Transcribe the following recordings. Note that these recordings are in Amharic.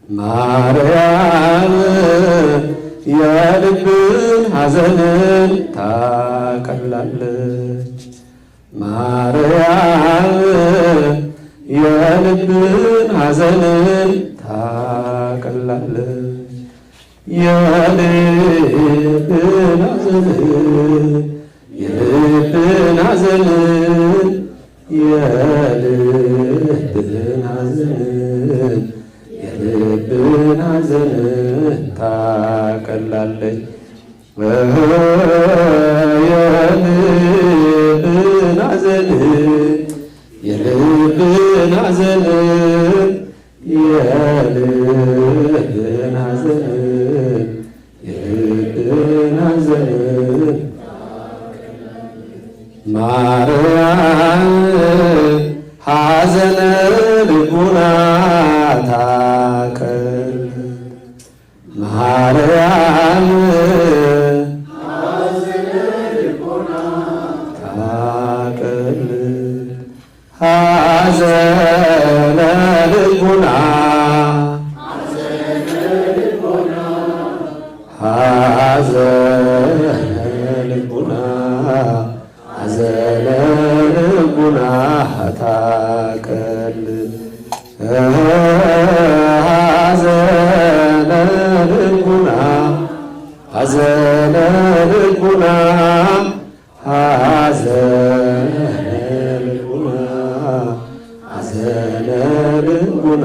ማርያም የልብን ሐዘንን ታቀላለች። ማርያም የልብን ሐዘንን ታቀላለች። የልብን ሐዘንን የልብን ሐዘንን የልብን ሐዘንን የልብን ሐዘንን ታቀላለች። የልብን ሐዘንን የልብን ሐዘንን የልብን ሐዘንን የልብን ሐዘንን ማርያም ሐዘነ ልቡና ታቀል። ማርያም ሐዘነ ልቡና ታቀል። ሐዘነ ልቡና ሐዘነ ልቡና ሐዘነ ልቡና ታቀል። ሐዘነ ልቡና ሐዘነ ልቡና ሐዘነ ልቡና ሐዘነ ልቡና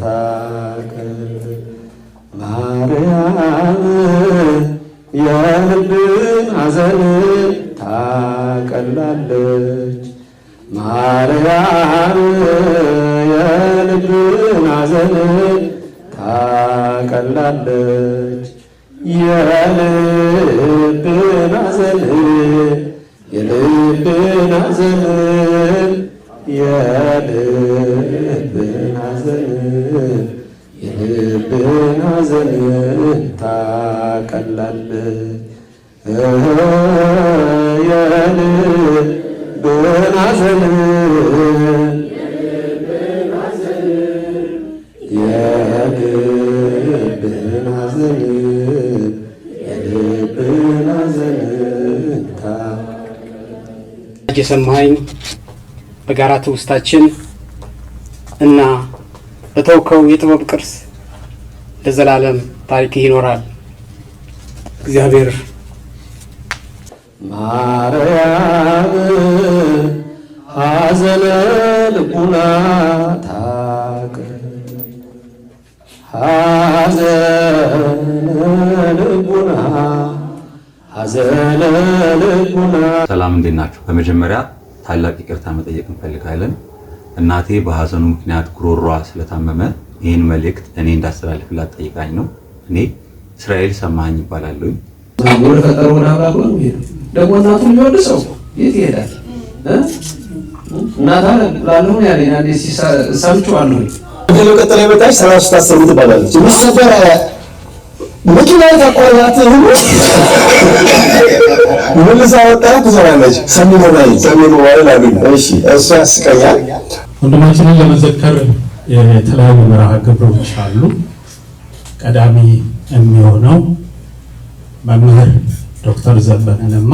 ታቀል። ማርያም የልብን ሐዘንን ታቀላለች። ማርያም የልብን ሐዘንን ታቀላለች። የልብን ሐዘንን የልብን ሐዘንን የልብን ሐዘንን የልብን ሐዘንን ታቀላለች። የልብን ሐዘንን የልብን ሐዘንን የልብን ሐዘንን የሰማኸኝ በጋራ ትውስታችን እና በተውከው የጥበብ ቅርስ ለዘላለም ታሪክ ይኖራል። እግዚአብሔር ማርያም ሐዘነ ልቡና ታቀል። ሐዘነ ልቡና ሐዘነ ልቡና። ሰላም እንዴት ናችሁ? በመጀመሪያ ታላቅ ይቅርታ መጠየቅ እንፈልጋለን። እናቴ በሐዘኑ ምክንያት ጉሮሯ ስለታመመ ይህን መልእክት እኔ እንዳስተላልፍላት ጠይቃኝ ነው። እኔ እስራኤል ሰማኸኝ ይባላለሁ። ወደ ፈጠረው ወደ አምላኩ ነው የሚሄደው። ደግሞ እናቱን የሚወድ ሰው የት ይሄዳል? እናታ ላለሁ ያለኝ አንዴ ሰምቼዋለሁ። ቀጥላ የመጣች 33 ትባላለች። የሚሰበረ መኪና ታቋራት ሁሉ መልሳ ወጣት ትሰራለች። ሰሚኖ ሞባይል አሉኝ። እሺ እሱ ያስቀኛል። ወንድማችንን ለመዘከር የተለያዩ መርሃ ግብሮች አሉ። ቀዳሚ የሚሆነው መምህር ዶክተር ዘበነ ለማ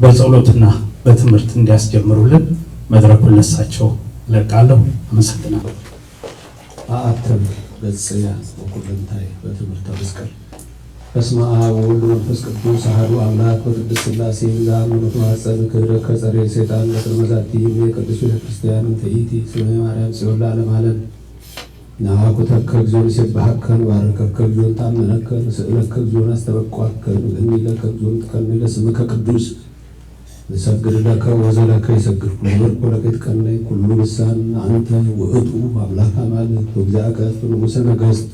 በጸሎትና በትምህርት እንዲያስጀምሩልን መድረኩን ለሳቸው ለቃለሁ። አመሰግናለሁ። አአተም በጽያ ወኩለንታይ በትምህርተ መስቀል በስመ አብ ወወልድ ወመንፈስ ቅዱስ አሐዱ አምላክ በቅድስት ሥላሴ ዘአምኖቱ ሐጸብ ክብረ ከጸሬ ሰይጣን ለተመዛቲ የቅዱስ ቤተክርስቲያን ተኢቲ ስመ ማርያም ጽዮን ለዓለም ዓለም ናኩተከ እግዚኦን ሲባርከን ባርከከ እግዚኦን ታመነከን ስእለከ እግዚኦን አስተበቋከን እሚለከ እግዚኦን ተከነ ለስምከ ቅዱስ ንሰግድ ለከ ወዘለከ ይሰግድ ኩሉ ወርቆ ለከት ቀነይ ኩሉ ልሳን አንተ ውእቱ አምላክ አማልክት ወእግዚአብሔር ንጉሠ ነገሥት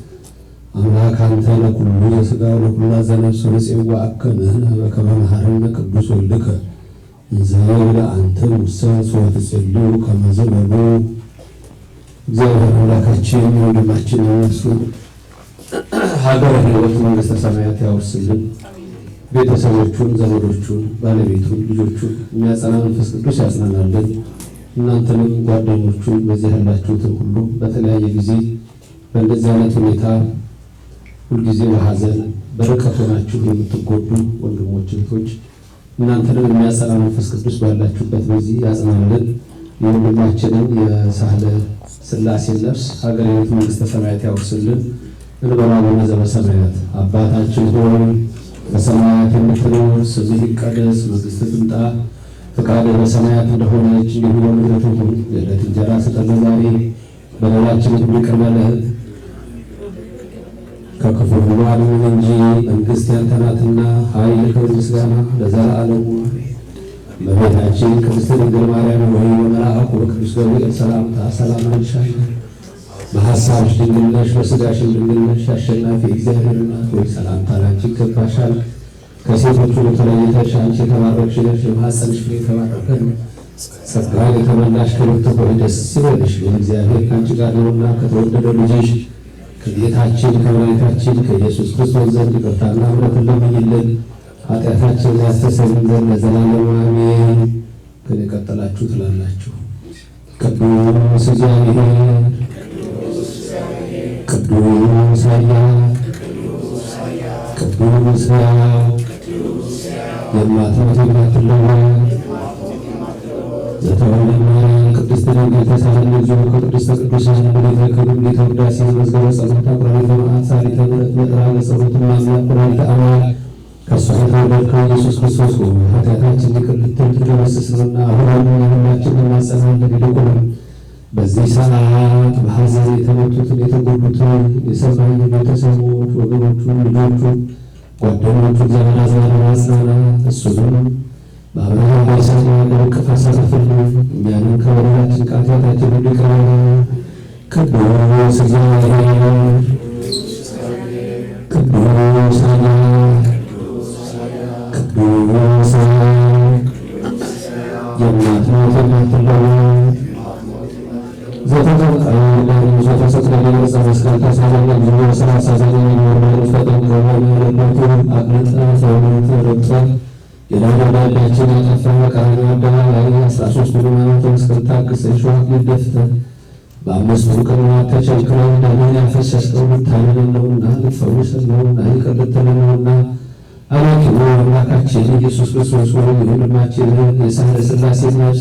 አምላክ አንተ ለኩሉ ዘሥጋ ወለኩሉ ዘነፍስ ወጽዋዕከ ንሕነ በከመ መሐረነ ቅዱስ ወልድከ እንዘይብለ አንተ ሙሰ ወትጼልዩ ከመ ዘበሉ እግዚአብሔር አምላካችን ወንድማችን እሱ ሀገረ ሕይወት መንግሥተ ሰማያት ያወርስልን። ቤተሰቦቹን፣ ዘመዶቹን፣ ባለቤቱን፣ ልጆቹን የሚያጸና መንፈስ ቅዱስ ያጽናናልን። እናንተንም ጓደኞቹን በዚህ ያላችሁትን ሁሉ በተለያየ ጊዜ በእንደዚህ አይነት ሁኔታ ሁልጊዜ በሐዘን በርቀት ሆናችሁ የምትጎዱ ወንድሞች እህቶች እናንተንም የሚያጸና መንፈስ ቅዱስ ባላችሁበት በዚህ ያጽናልን። የወንድማችንን የሳህለ ሥላሴ ነፍስ ሀገረ ሕይወት መንግሥተ ሰማያት ያውርስልን። እንበላለን ዘበሰማያት አባታችን ሆይ በሰማያት የምትኖር ስምህ ይቀደስ፣ መንግሥትህ ትምጣ፣ ፈቃድህ በሰማያት እንደሆነች እንዲሁ በምድር ትሁን። የዕለት እንጀራ ስጠን ዛሬ፣ በደላችንን ይቅር በለን ከክፉ ሁሉ አድነን እንጂ መንግሥት ያንተ ናትና ኃይል፣ ክብር፣ ምስጋና ለዘላለሙ። እመቤታችን ቅድስት ድንግል ማርያም ሆይ በመልአኩ በቅዱስ ገብርኤል ሰላምታ ሰላም እንልሻለን። በሐሳብሽ ድንግል ነሽ፣ በሥጋሽም ድንግል ነሽ። አሸናፊ እግዚአብሔር እናት ሆይ ሰላምታ ላንቺ ይገባሻል። ከሴቶች ሁሉ ተለይተሽ አንቺ የተባረክሽ ነሽ፣ የማኅፀንሽ ፍሬ የተባረከ ነው። ጸጋን የተመላሽ ክብርት ሆይ ደስ ይበልሽ፣ እግዚአብሔር ከአንቺ ጋር ነውና ከተወደደ ልጅሽ ከጌታችን ከመድኃኒታችን ከኢየሱስ ክርስቶስ ዘንድ ይቅርታና ምሕረትን ለምኝልን ኃጢአታችንን ያስተሰርይልን ዘንድ ለዘላለሙ አሜን። ግን የቀጠላችሁ ትላላችሁ ቅዱስ እግዚአብሔር ቅዱስ ኃያል ቅዱስ ሕያው የማትሞት የማትለወጥ ዘተወልደ ማርያም ቅድስት ድንግል ተሳለን እግዚኦ ከቅድስተ ቅዱሳን በቤተ ክብር ቤተ ውዳሴ መዝገበ ጸሎት አቁራሪተ መዓት ሳሊተ ምሕረት መጥራገ ጸሎት ማምላክ ወላዲተ አምላክ ከእሷ የተወለድከው ኢየሱስ ክርስቶስ ሆይ ኃጢአታችንን ይቅር ልትል ትደመስስንና አሁንም ሁላችንን እናጸናለን። ይልቁንም በዚህ ሰዓት በሐዘን የተመቱትን የተጎዱትን የሰማይ ቤተሰቦች ወገኖቹን ልጆቹን ጓደኞቹን ዘመድ አዝማዱን አጽናና። እሱንም በአብርሃም በይስሐቅ በእቅፍ አሳርፍልን። እኛንም ከበደላችን ከኃጢአታችን ሁሉ ይቅር በለን። ቅዱስ እግዚአብሔር ቅዱስ ኃያል ቅዱስ የማትሞት የማትለወጥ ዘተጠምቀ ዘተሰቅለ ዕፀ መስቀል ተሳለመ እግዚኦ ሰላሳ ዘመን የሚኖር ተጠምቀ በምሕረቱ አቅልጠ ሰውነት ረግጠ የዳዳዳችን ያጠፋ ቀራንዮ አደባባይ 13 ሕማማተ መስቀል ታግሰ እሾህ አክሊል ደፍተህ በአምስቱ ቀኖናት ተቸንክረህ ደምህን ያፈሰስከው ልታድነን ነውና ልትፈውሰን ነውና ይቅር ልትለን ነውና አምላኬ አምላካችን ኢየሱስ ክርስቶስ ሆይ የወንድማችንን የሳህለ ሥላሴ ነፍስ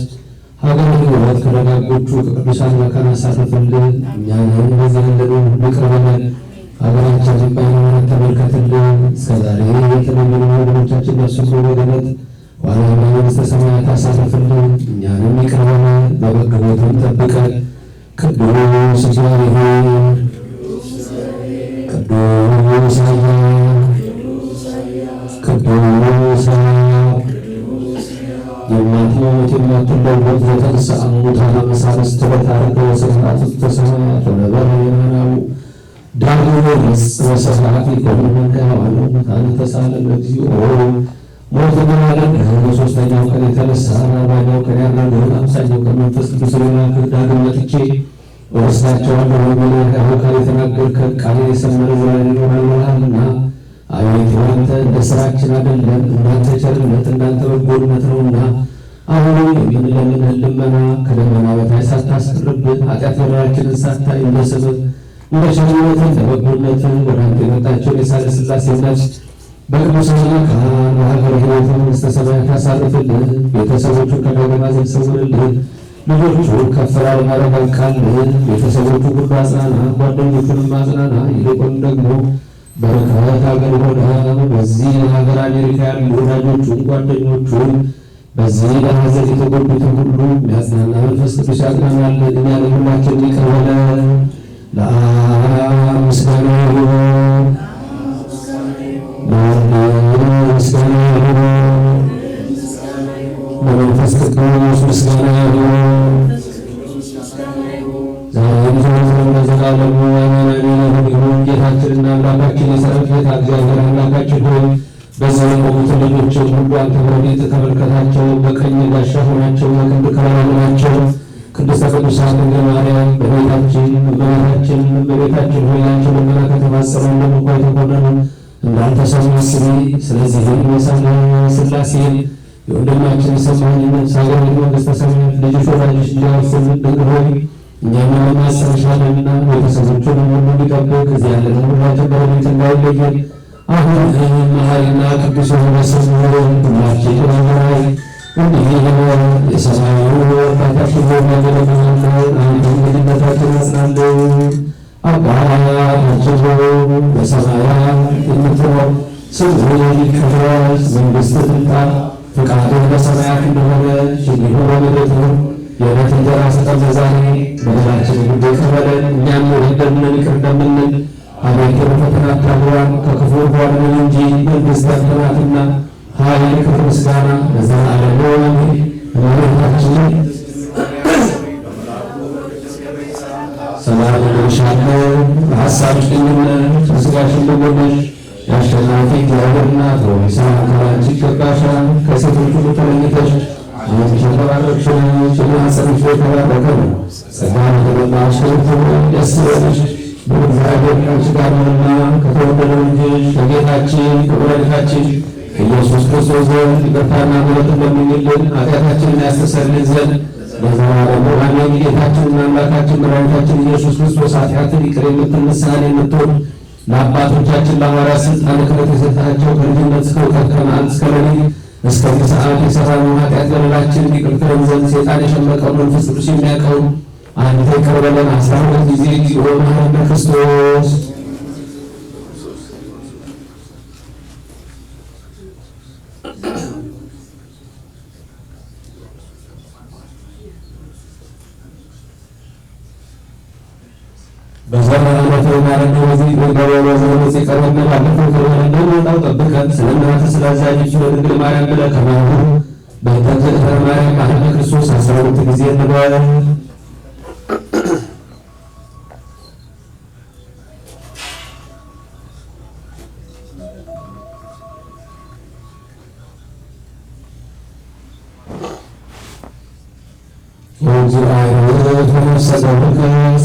ሀገረ ሕይወት ከደጋጎቹ ከቅዱሳን መካን አሳርፍልን። እኛንም በዚህ ያለነውን ሁሉ ይቅር በለን። ሀገራችንን በሃይማኖት ተመልከትልን። እስከዛሬ የተለመኑ ወገኖቻችን ነፍሱን በገነት ኋላ በመንግሥተ ሰማያት አሳርፍልን። እኛንም ይቅር በለን፣ በበጎ ቦታም ጠብቀን። ቅዱስ እግዚአብሔር ቅዱስ ኃያል ቅዱስ የማትሞት የማትለወጥ ዘተንሥአ እሙታነ በሳልስት ዕለት ወስብሐት ውስተ ሰማያት ወነበረ የማናሙ ዳግም ወርስ ወስብሐት ይኮኑ መንከራዋለ ሙታነ ተሳለን እግዚኦ ሞትን ያደረግህ በሦስተኛው ቀን የተነሳ በአርባኛው ቀን ያደረግህ አምሳኛው ቀን መንፈስ ቅዱስ ላክህ። ዳግም መጥቼ እወስዳቸዋለሁ በሚል ሕያው ቃል የተናገርከን ቃል የሰመረ ዘላለም ይኖራል ብለሃልና አቤቱ አንተ እንደ ሥራችን አይደለም፣ እንዳንተ ቸርነት እንዳንተ በጎነት ነውና አሁንም የምንለምንህን ልመና ከደመና በታች ሳታስቀርብን ኃጢአት በደላችንን ሳታይ እንደ ስምህ እንደ ቸርነትህ እንደ በጎነትህ ወደ አንተ የመጣቸውን የሳህለ ሥላሴ ነፍስ በቅዱሳን መካን በሀገረ ሕይወት መንግሥተ ሰማያት አሳርፍልን። ቤተሰቦቹን ከዳግም ሐዘን ሰውርልን። ልጆቹን ከፍ ላለ ማዕረግ አብቃልን። ቤተሰቦቹ ሁሉ አጽናና፣ ጓደኞቹንም አጽናና። ይልቁን ደግሞ በረከት ሀገር ሆነ በዚህ ሀገር አሜሪካ ያሉ ወዳጆቹን ጓደኞቹን በዚህ በሐዘን የተጎዱትን ሁሉ የሚያጽናና መንፈስ ቅዱስ ያጽናናልን። እኛንም ሁላችንን ይቅር በለን። ለአብ ምስጋና ይሁን፣ ለወልድ ምስጋና ይሁን፣ ለመንፈስ ቅዱስ ምስጋና ይሁን ዛሬም ዘወትርም ለዘላለሙ አሜን ይሁን። ጌታችንና አምላካችን የሠራዊት ጌታ እግዚአብሔር አምላካችን ሆይ በዚህ የቆሙትን ልጆችን ሁሉ አንተ በረድኤትህ ተመልከታቸው። በቀኝ ጋሻ ሆናቸው፣ በክንድ ከለላ ሆናቸው። ቅድስተ ቅዱሳን ድንግል ማርያም እመቤታችን ሆይ አንቺን ልመና ከተማጸኑ እንደምኳ የተኮነኑ እንዳንተ ሰው አስቢ። ስለዚህም የሳህለ ሥላሴን የወንድማችን የሰማኸኝነት ሀገረ መንግሥተ ሰማያት ልጅሽ ወዳጅሽ እንዲያወርስልን ድንግል ሆይ እኛም ለማሰብሻለንና ቤተሰቦቹን ሁሉ እንዲጠብቅ እዚህ ያለን ሁላችን በረድኤት እንዳይለየን አሁን መሐሪና ቅዱስ የሆነ ስሙ ሁላችን በመራይ እንዲህ የሰማዩ አባታችን ሆይ እንለምንሃለን። አንተ እንግድነታችን አጽናልን። አባታችን ሆይ በሰማያት የምትኖር ስምህ ይቀደስ፣ መንግሥትህ ትምጣ፣ ፈቃድህ በሰማያት እንደሆነች እንዲሁ በምድር ትሁን። የዕለት እንጀራችንን ስጠን ዛሬ፣ በደላችንን ሁሉ ይቅር በለን እኛም የበደሉንን ይቅር እንደምንል። አቤቱ ፈተና አታግባን ከክፉ አድነን እንጂ መንግሥት ያንተ ናትና ኃይል፣ ክብር፣ ምስጋና ለዘላለሙ አሜን። እመቤታችን ሰላም እልልሻለሁ፣ በሐሳብሽ ድንግል ነሽ፣ በሥጋሽም ድንግል ነሽ። የአሸናፊ እግዚአብሔር እናት ሆይ ሰላምታ ላንቺ ይገባሻል። ከሴቶች ሁሉ ተለይተሽ አንቺ የተባረክሽ ነሽ፣ የማኅፀንሽ ፍሬ የተባረከ ነው። ጸጋን የተመላሽ ሆይ ደስ ይበልሽ፣ በእግዚአብሔር ከአንቺ ጋር ነውና ከተወደደው ልጅሽ ከጌታችን ከመድኃኒታችን ኢየሱስ ክርስቶስ ዘንድ ይቅርታና ምሕረትን ለምኝልን ኃጢአታችንን ያስተሰርይልን ዘንድ ለዘላለሙ አሜን። ጌታችንና አምላካችን መድኃኒታችን ኢየሱስ ክርስቶስ ኃጢአትን ይቅር የምትል ምሳሌ የምትሆን ለአባቶቻችን ለሐዋርያት ሥልጣነ ክህነት የሰጣቸው ከልጅነት እስከ እውቀት ከመዓልት እስከ ሌሊት እስከዚህ ሰዓት የሠራነውን ኃጢአት በደላችንን ይቅር ትለን ዘንድ ሰይጣን የሸመቀውን መንፈስ ቅዱስ የሚያውቀውን አንተ ይቅር በለን 12 ጊዜ እግዚኦ መሐረነ ክርስቶስ። በዘመናቸው ማለት ነው። በዚህ በዘመኑ ሲቀርብ ባለፈው ከወለደው ወጣው ጠብቀን ስለናንተ ስላዛኝሽ ድንግል ማርያም ብለህ ከማሁ በእንተ ማርያም መሐረነ ክርስቶስ 12 ጊዜ እንበል።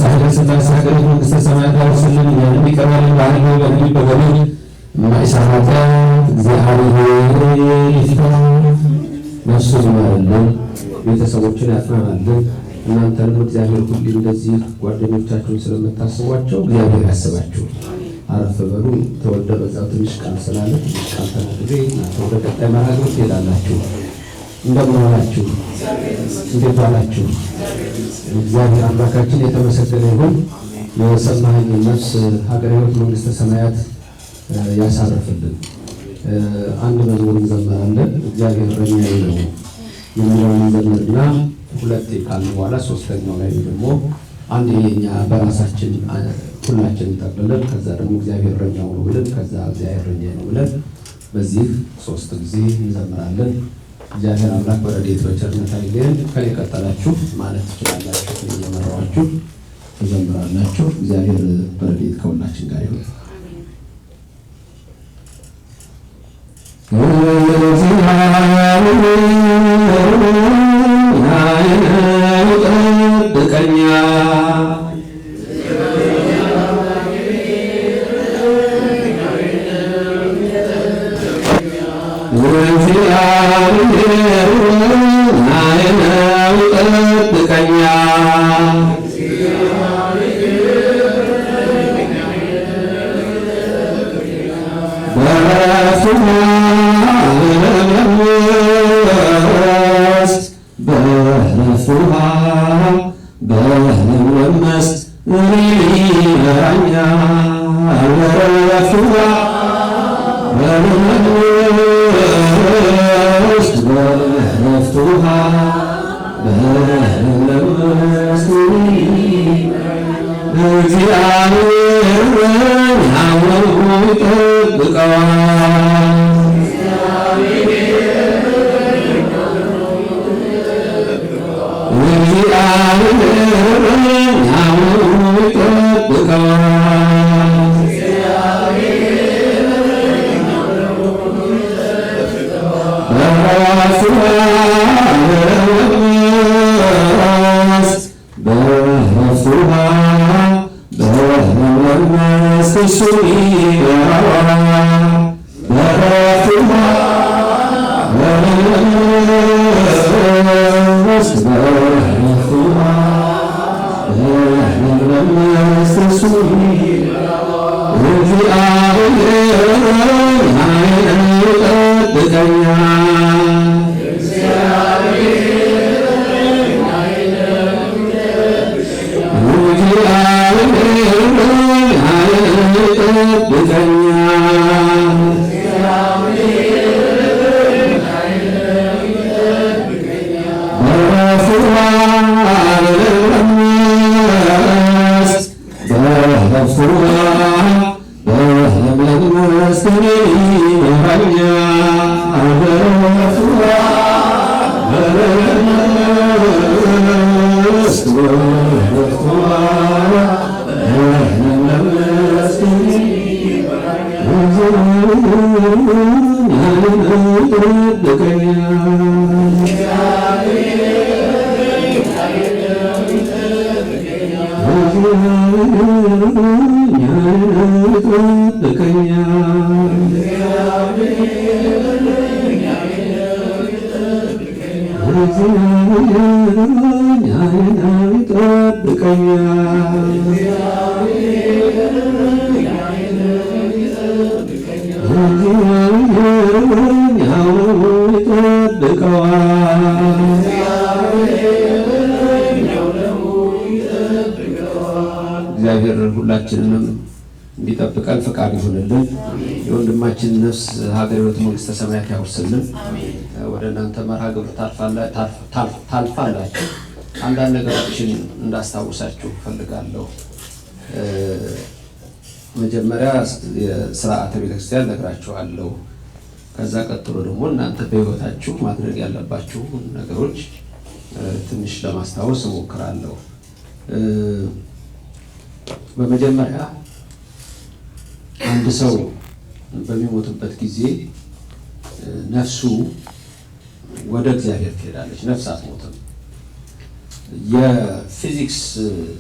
መንግሥተ ሰማያት ያወርስልን እኛንም ይቅር በለን በኃይሉ በነቢብ በገቢር የማይሰራተ እግዚአብሔር ይፍታ። ነፍሱን ይማርልን፣ ቤተሰቦችን ያጽናናልን። እናንተንም እግዚአብሔር ሁሉ እንደዚህ ጓደኞቻችሁን ስለምታስቧቸው እግዚአብሔር ያስባችሁ። አረፍ በሉ። ተወልደ በዛው ትንሽ ቃል ስላለ ትንሽ ቃል ተናግሬ እናንተ ወደ ቀጣይ መርሃ ግብር ትሄዳላችሁ። እንደምን ዋላችሁ? እንዴት ዋላችሁ? እግዚአብሔር አምላካችን የተመሰገነ ይሁን። የሰማኸኝ ነፍስ ሀገረ ሕይወት መንግሥተ ሰማያት ያሳርፍልን። አንድ መዝሙር እንዘምራለን። እግዚአብሔር እረኛዬ ነው የሚለውን እንዘምርና ሁለቴ ካልን በኋላ ሶስተኛው ላይ ደግሞ አንድ የኛ በራሳችን ሁላችን እንጠቅልለን ከዛ ደግሞ እግዚአብሔር እረኛው ነው ብለን ከዛ እግዚአብሔር እረኛዬ ነው ብለን በዚህ 3 ጊዜ እንዘምራለን። እግዚአብሔር አምላክ በረድኤቱ በቸርነቱ አይለየን። ከኔ ቀጠላችሁ ማለት ትችላላችሁ። እየመራኋችሁ ትዘምራላችሁ። እግዚአብሔር በረድኤት ከሁላችን ጋር ይሁን። እግዚአብሔር ሁላችንንም እንዲጠብቀን ፈቃድ ይሁንልን። የወንድማችን ነፍስ ሀገረ ሕይወት መንግስተ ሰማያት ያወርስልን። ወደ እናንተ መርሃ ግብር ታልፋላችሁ። አንዳንድ ነገሮችን እንዳስታውሳችሁ ፈልጋለሁ። መጀመሪያ የሥርዓተ ቤተክርስቲያን ነግራችኋለሁ። ከዛ ቀጥሎ ደግሞ እናንተ በሕይወታችሁ ማድረግ ያለባችሁ ነገሮች ትንሽ ለማስታወስ እሞክራለሁ። በመጀመሪያ አንድ ሰው በሚሞትበት ጊዜ ነፍሱ ወደ እግዚአብሔር ትሄዳለች። ነፍስ አትሞትም። የፊዚክስ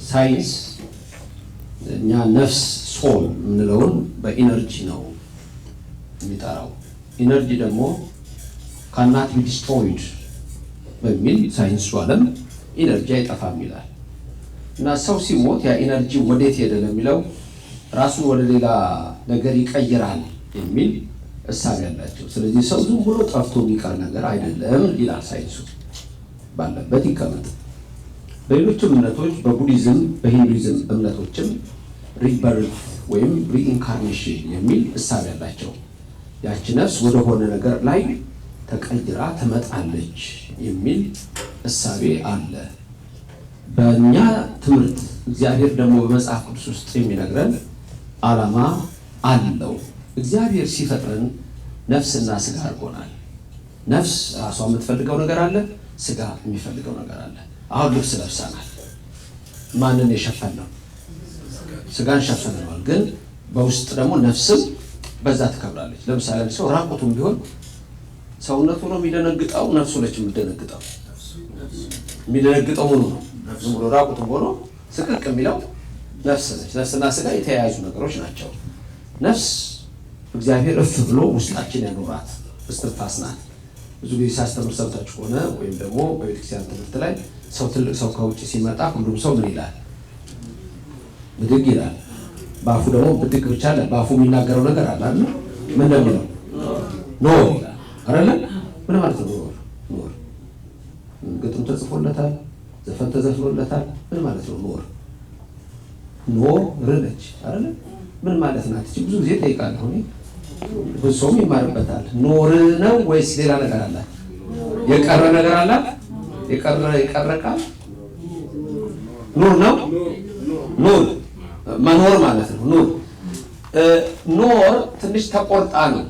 ሳይንስ እኛ ነፍስ ሶል የምንለውን በኢነርጂ ነው የሚጠራው። ኢነርጂ ደግሞ ካናት ቢ ዲስትሮይድ በሚል ሳይንሱ ዓለም ኢነርጂ አይጠፋም ይላል። እና ሰው ሲሞት ያ ኢነርጂ ወዴት ሄደ ለሚለው ራሱን ወደ ሌላ ነገር ይቀይራል የሚል እሳቤ ያላቸው። ስለዚህ ሰው ዝም ብሎ ጠፍቶ የሚቀር ነገር አይደለም ይላል ሳይንሱ። ባለበት ይቀመጥ። በሌሎችም እምነቶች በቡዲዝም በሂንዱይዝም እምነቶችም ሪበርት ወይም ሪኢንካርኔሽን የሚል እሳቤ ያላቸው። ያቺ ነፍስ ወደ ሆነ ነገር ላይ ተቀይራ ትመጣለች የሚል እሳቤ አለ። በእኛ ትምህርት እግዚአብሔር ደግሞ በመጽሐፍ ቅዱስ ውስጥ የሚነግረን ዓላማ አለው። እግዚአብሔር ሲፈጥረን ነፍስና ስጋ አድርጎናል። ነፍስ ራሷ የምትፈልገው ነገር አለ፣ ስጋ የሚፈልገው ነገር አለ። አሁን ልብስ ለብሰናል። ማንን የሸፈነው? ስጋን ሸፈነዋል። ግን በውስጥ ደግሞ ነፍስም በዛ ትከብራለች። ለምሳሌ ሰው ራቁቱም ቢሆን ሰውነቱ ነው የሚደነግጠው፣ ነፍሱ ነች የምትደነግጠው። የሚደነግጠው ምኑ ነው? ዝም ብሎ ራቁቱም ሆኖ ስቅቅ የሚለው ነፍስ ነች። ነፍስና ስጋ የተያያዙ ነገሮች ናቸው። ነፍስ እግዚአብሔር እፍ ብሎ ውስጣችን ያኖራት እስትንፋስ ናት። ብዙ ጊዜ ሳስተምር ሰምታችሁ ከሆነ ወይም ደግሞ በቤተክርስቲያን ትምህርት ላይ ሰው ትልቅ ሰው ከውጭ ሲመጣ ሁሉም ሰው ምን ይላል? ብድግ ይላል። በአፉ ደግሞ ብድግ ብቻ አለ። በአፉ የሚናገረው ነገር አለ አይደል? ምን እንደሚለው ኖር ይላል አይደል? ምን ማለት ነው ኖር? ኖር ግጥም ተጽፎለታል፣ ዘፈን ተዘፍኖለታል። ምን ማለት ነው ኖር? ኖር ነች አይደል? ምን ማለት ናት? ብዙ ጊዜ ጠይቃለሁ እኔ። ብዙ ሰውም ይማርበታል። ኖር ነው ወይስ ሌላ ነገር አላት? የቀረ ነገር አላት? የቀረ ቃል ኖር ነው። ኖር መኖር ማለት ነው። ኖር ኖር ትንሽ ተቆርጣ ነው።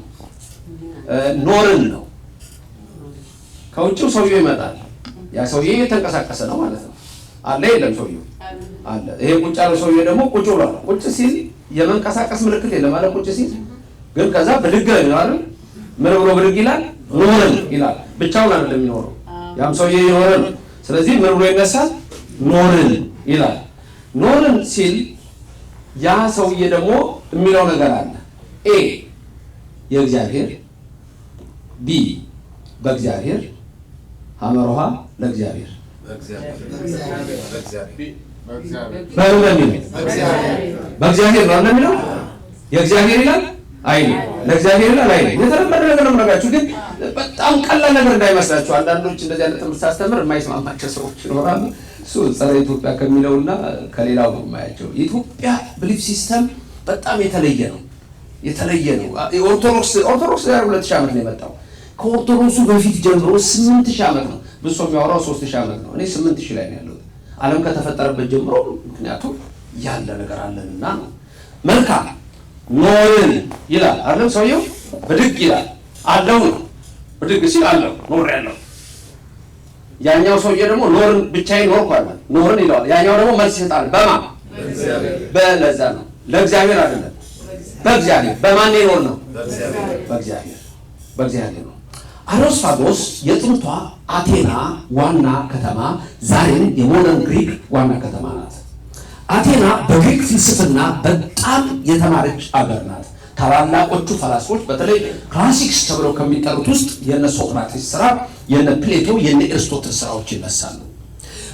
ኖርን ነው። ከውጭው ሰውየው ይመጣል። ያ ሰውዬ እየተንቀሳቀሰ ነው ማለት ነው። አለ የለም? ሰውየው አለ። ይሄ ቁጭ ያለው ሰውዬ ደግሞ ቁጭ ብሏል። ቁጭ ሲል የመንቀሳቀስ ምልክት የለም ማለት ቁጭ ሲል ግን ከዛ ብድግ ነው አይደል? ምን ብሎ ብድግ ይላል? ኖርን ይላል። ብቻውን አይደለም የሚኖረው፣ ያም ሰውዬ እየኖረ ነው። ስለዚህ ምን ብሎ ይነሳል? ኖርን ይላል። ኖርን ሲል ያ ሰውዬ ደግሞ የሚለው ነገር አለ። ኤ የእግዚአብሔር፣ ቢ በእግዚአብሔር፣ ሐመሮሃ ለእግዚአብሔር በእግዚአብሔር ነው የሚለው የእግዚአብሔር ይላል አይደል? ለእግዚአብሔር ይላል አይደል? የተለመደ ነገር ነው ነገራችሁ። ግን በጣም ቀላል ነገር እንዳይመስላችሁ። አንዳንዶች እንደዚህ አይነት ትምህርት ሳስተምር የማይስማማቸው ሰዎች ይኖራሉ። እሱ ጸረ ኢትዮጵያ ከሚለውና ከሌላው ነው የማያቸው። የኢትዮጵያ ብሊፍ ሲስተም በጣም የተለየ ነው። ኦርቶዶክስ ጋር 2000 ዓመት ነው የመጣው። ከኦርቶዶክሱ በፊት ጀምሮ 8000 ዓመት ነው። ብዙ ሰው የሚያወራው 3000 ዓመት ነው። እኔ 8000 ላይ ነው ያለሁት ዓለም ከተፈጠረበት ጀምሮ። ምክንያቱም ያለ ነገር አለንና ነው። መልካም ኖርን ይላል አይደል? ሰውየው ብድግ ይላል አለው ነው። ብድግ ሲል አለው ኖር ያለው። ያኛው ሰውዬ ደግሞ ኖርን ብቻዬን ኖርኩ አይደል? ኖርን ይለዋል። ያኛው ደግሞ መልስ ይሰጣል። በማን በለዛ ነው። ለእግዚአብሔር አይደለም በእግዚአብሔር። በማን ይኖር ነው? በእግዚአብሔር ነው። አሪዮስፋጎስ የጥንቷ አቴና ዋና ከተማ፣ ዛሬም የሞደርን ግሪክ ዋና ከተማ ናት። አቴና በግሪክ ፍልስፍና በጣም የተማረች አገር ናት። ታላላቆቹ ፈላስፎች በተለይ ክላሲክስ ተብለው ከሚጠሩት ውስጥ የነ ሶቅራቴስ ስራ፣ የነ ፕሌቶ፣ የነ ኤርስቶትል ስራዎች ይነሳሉ።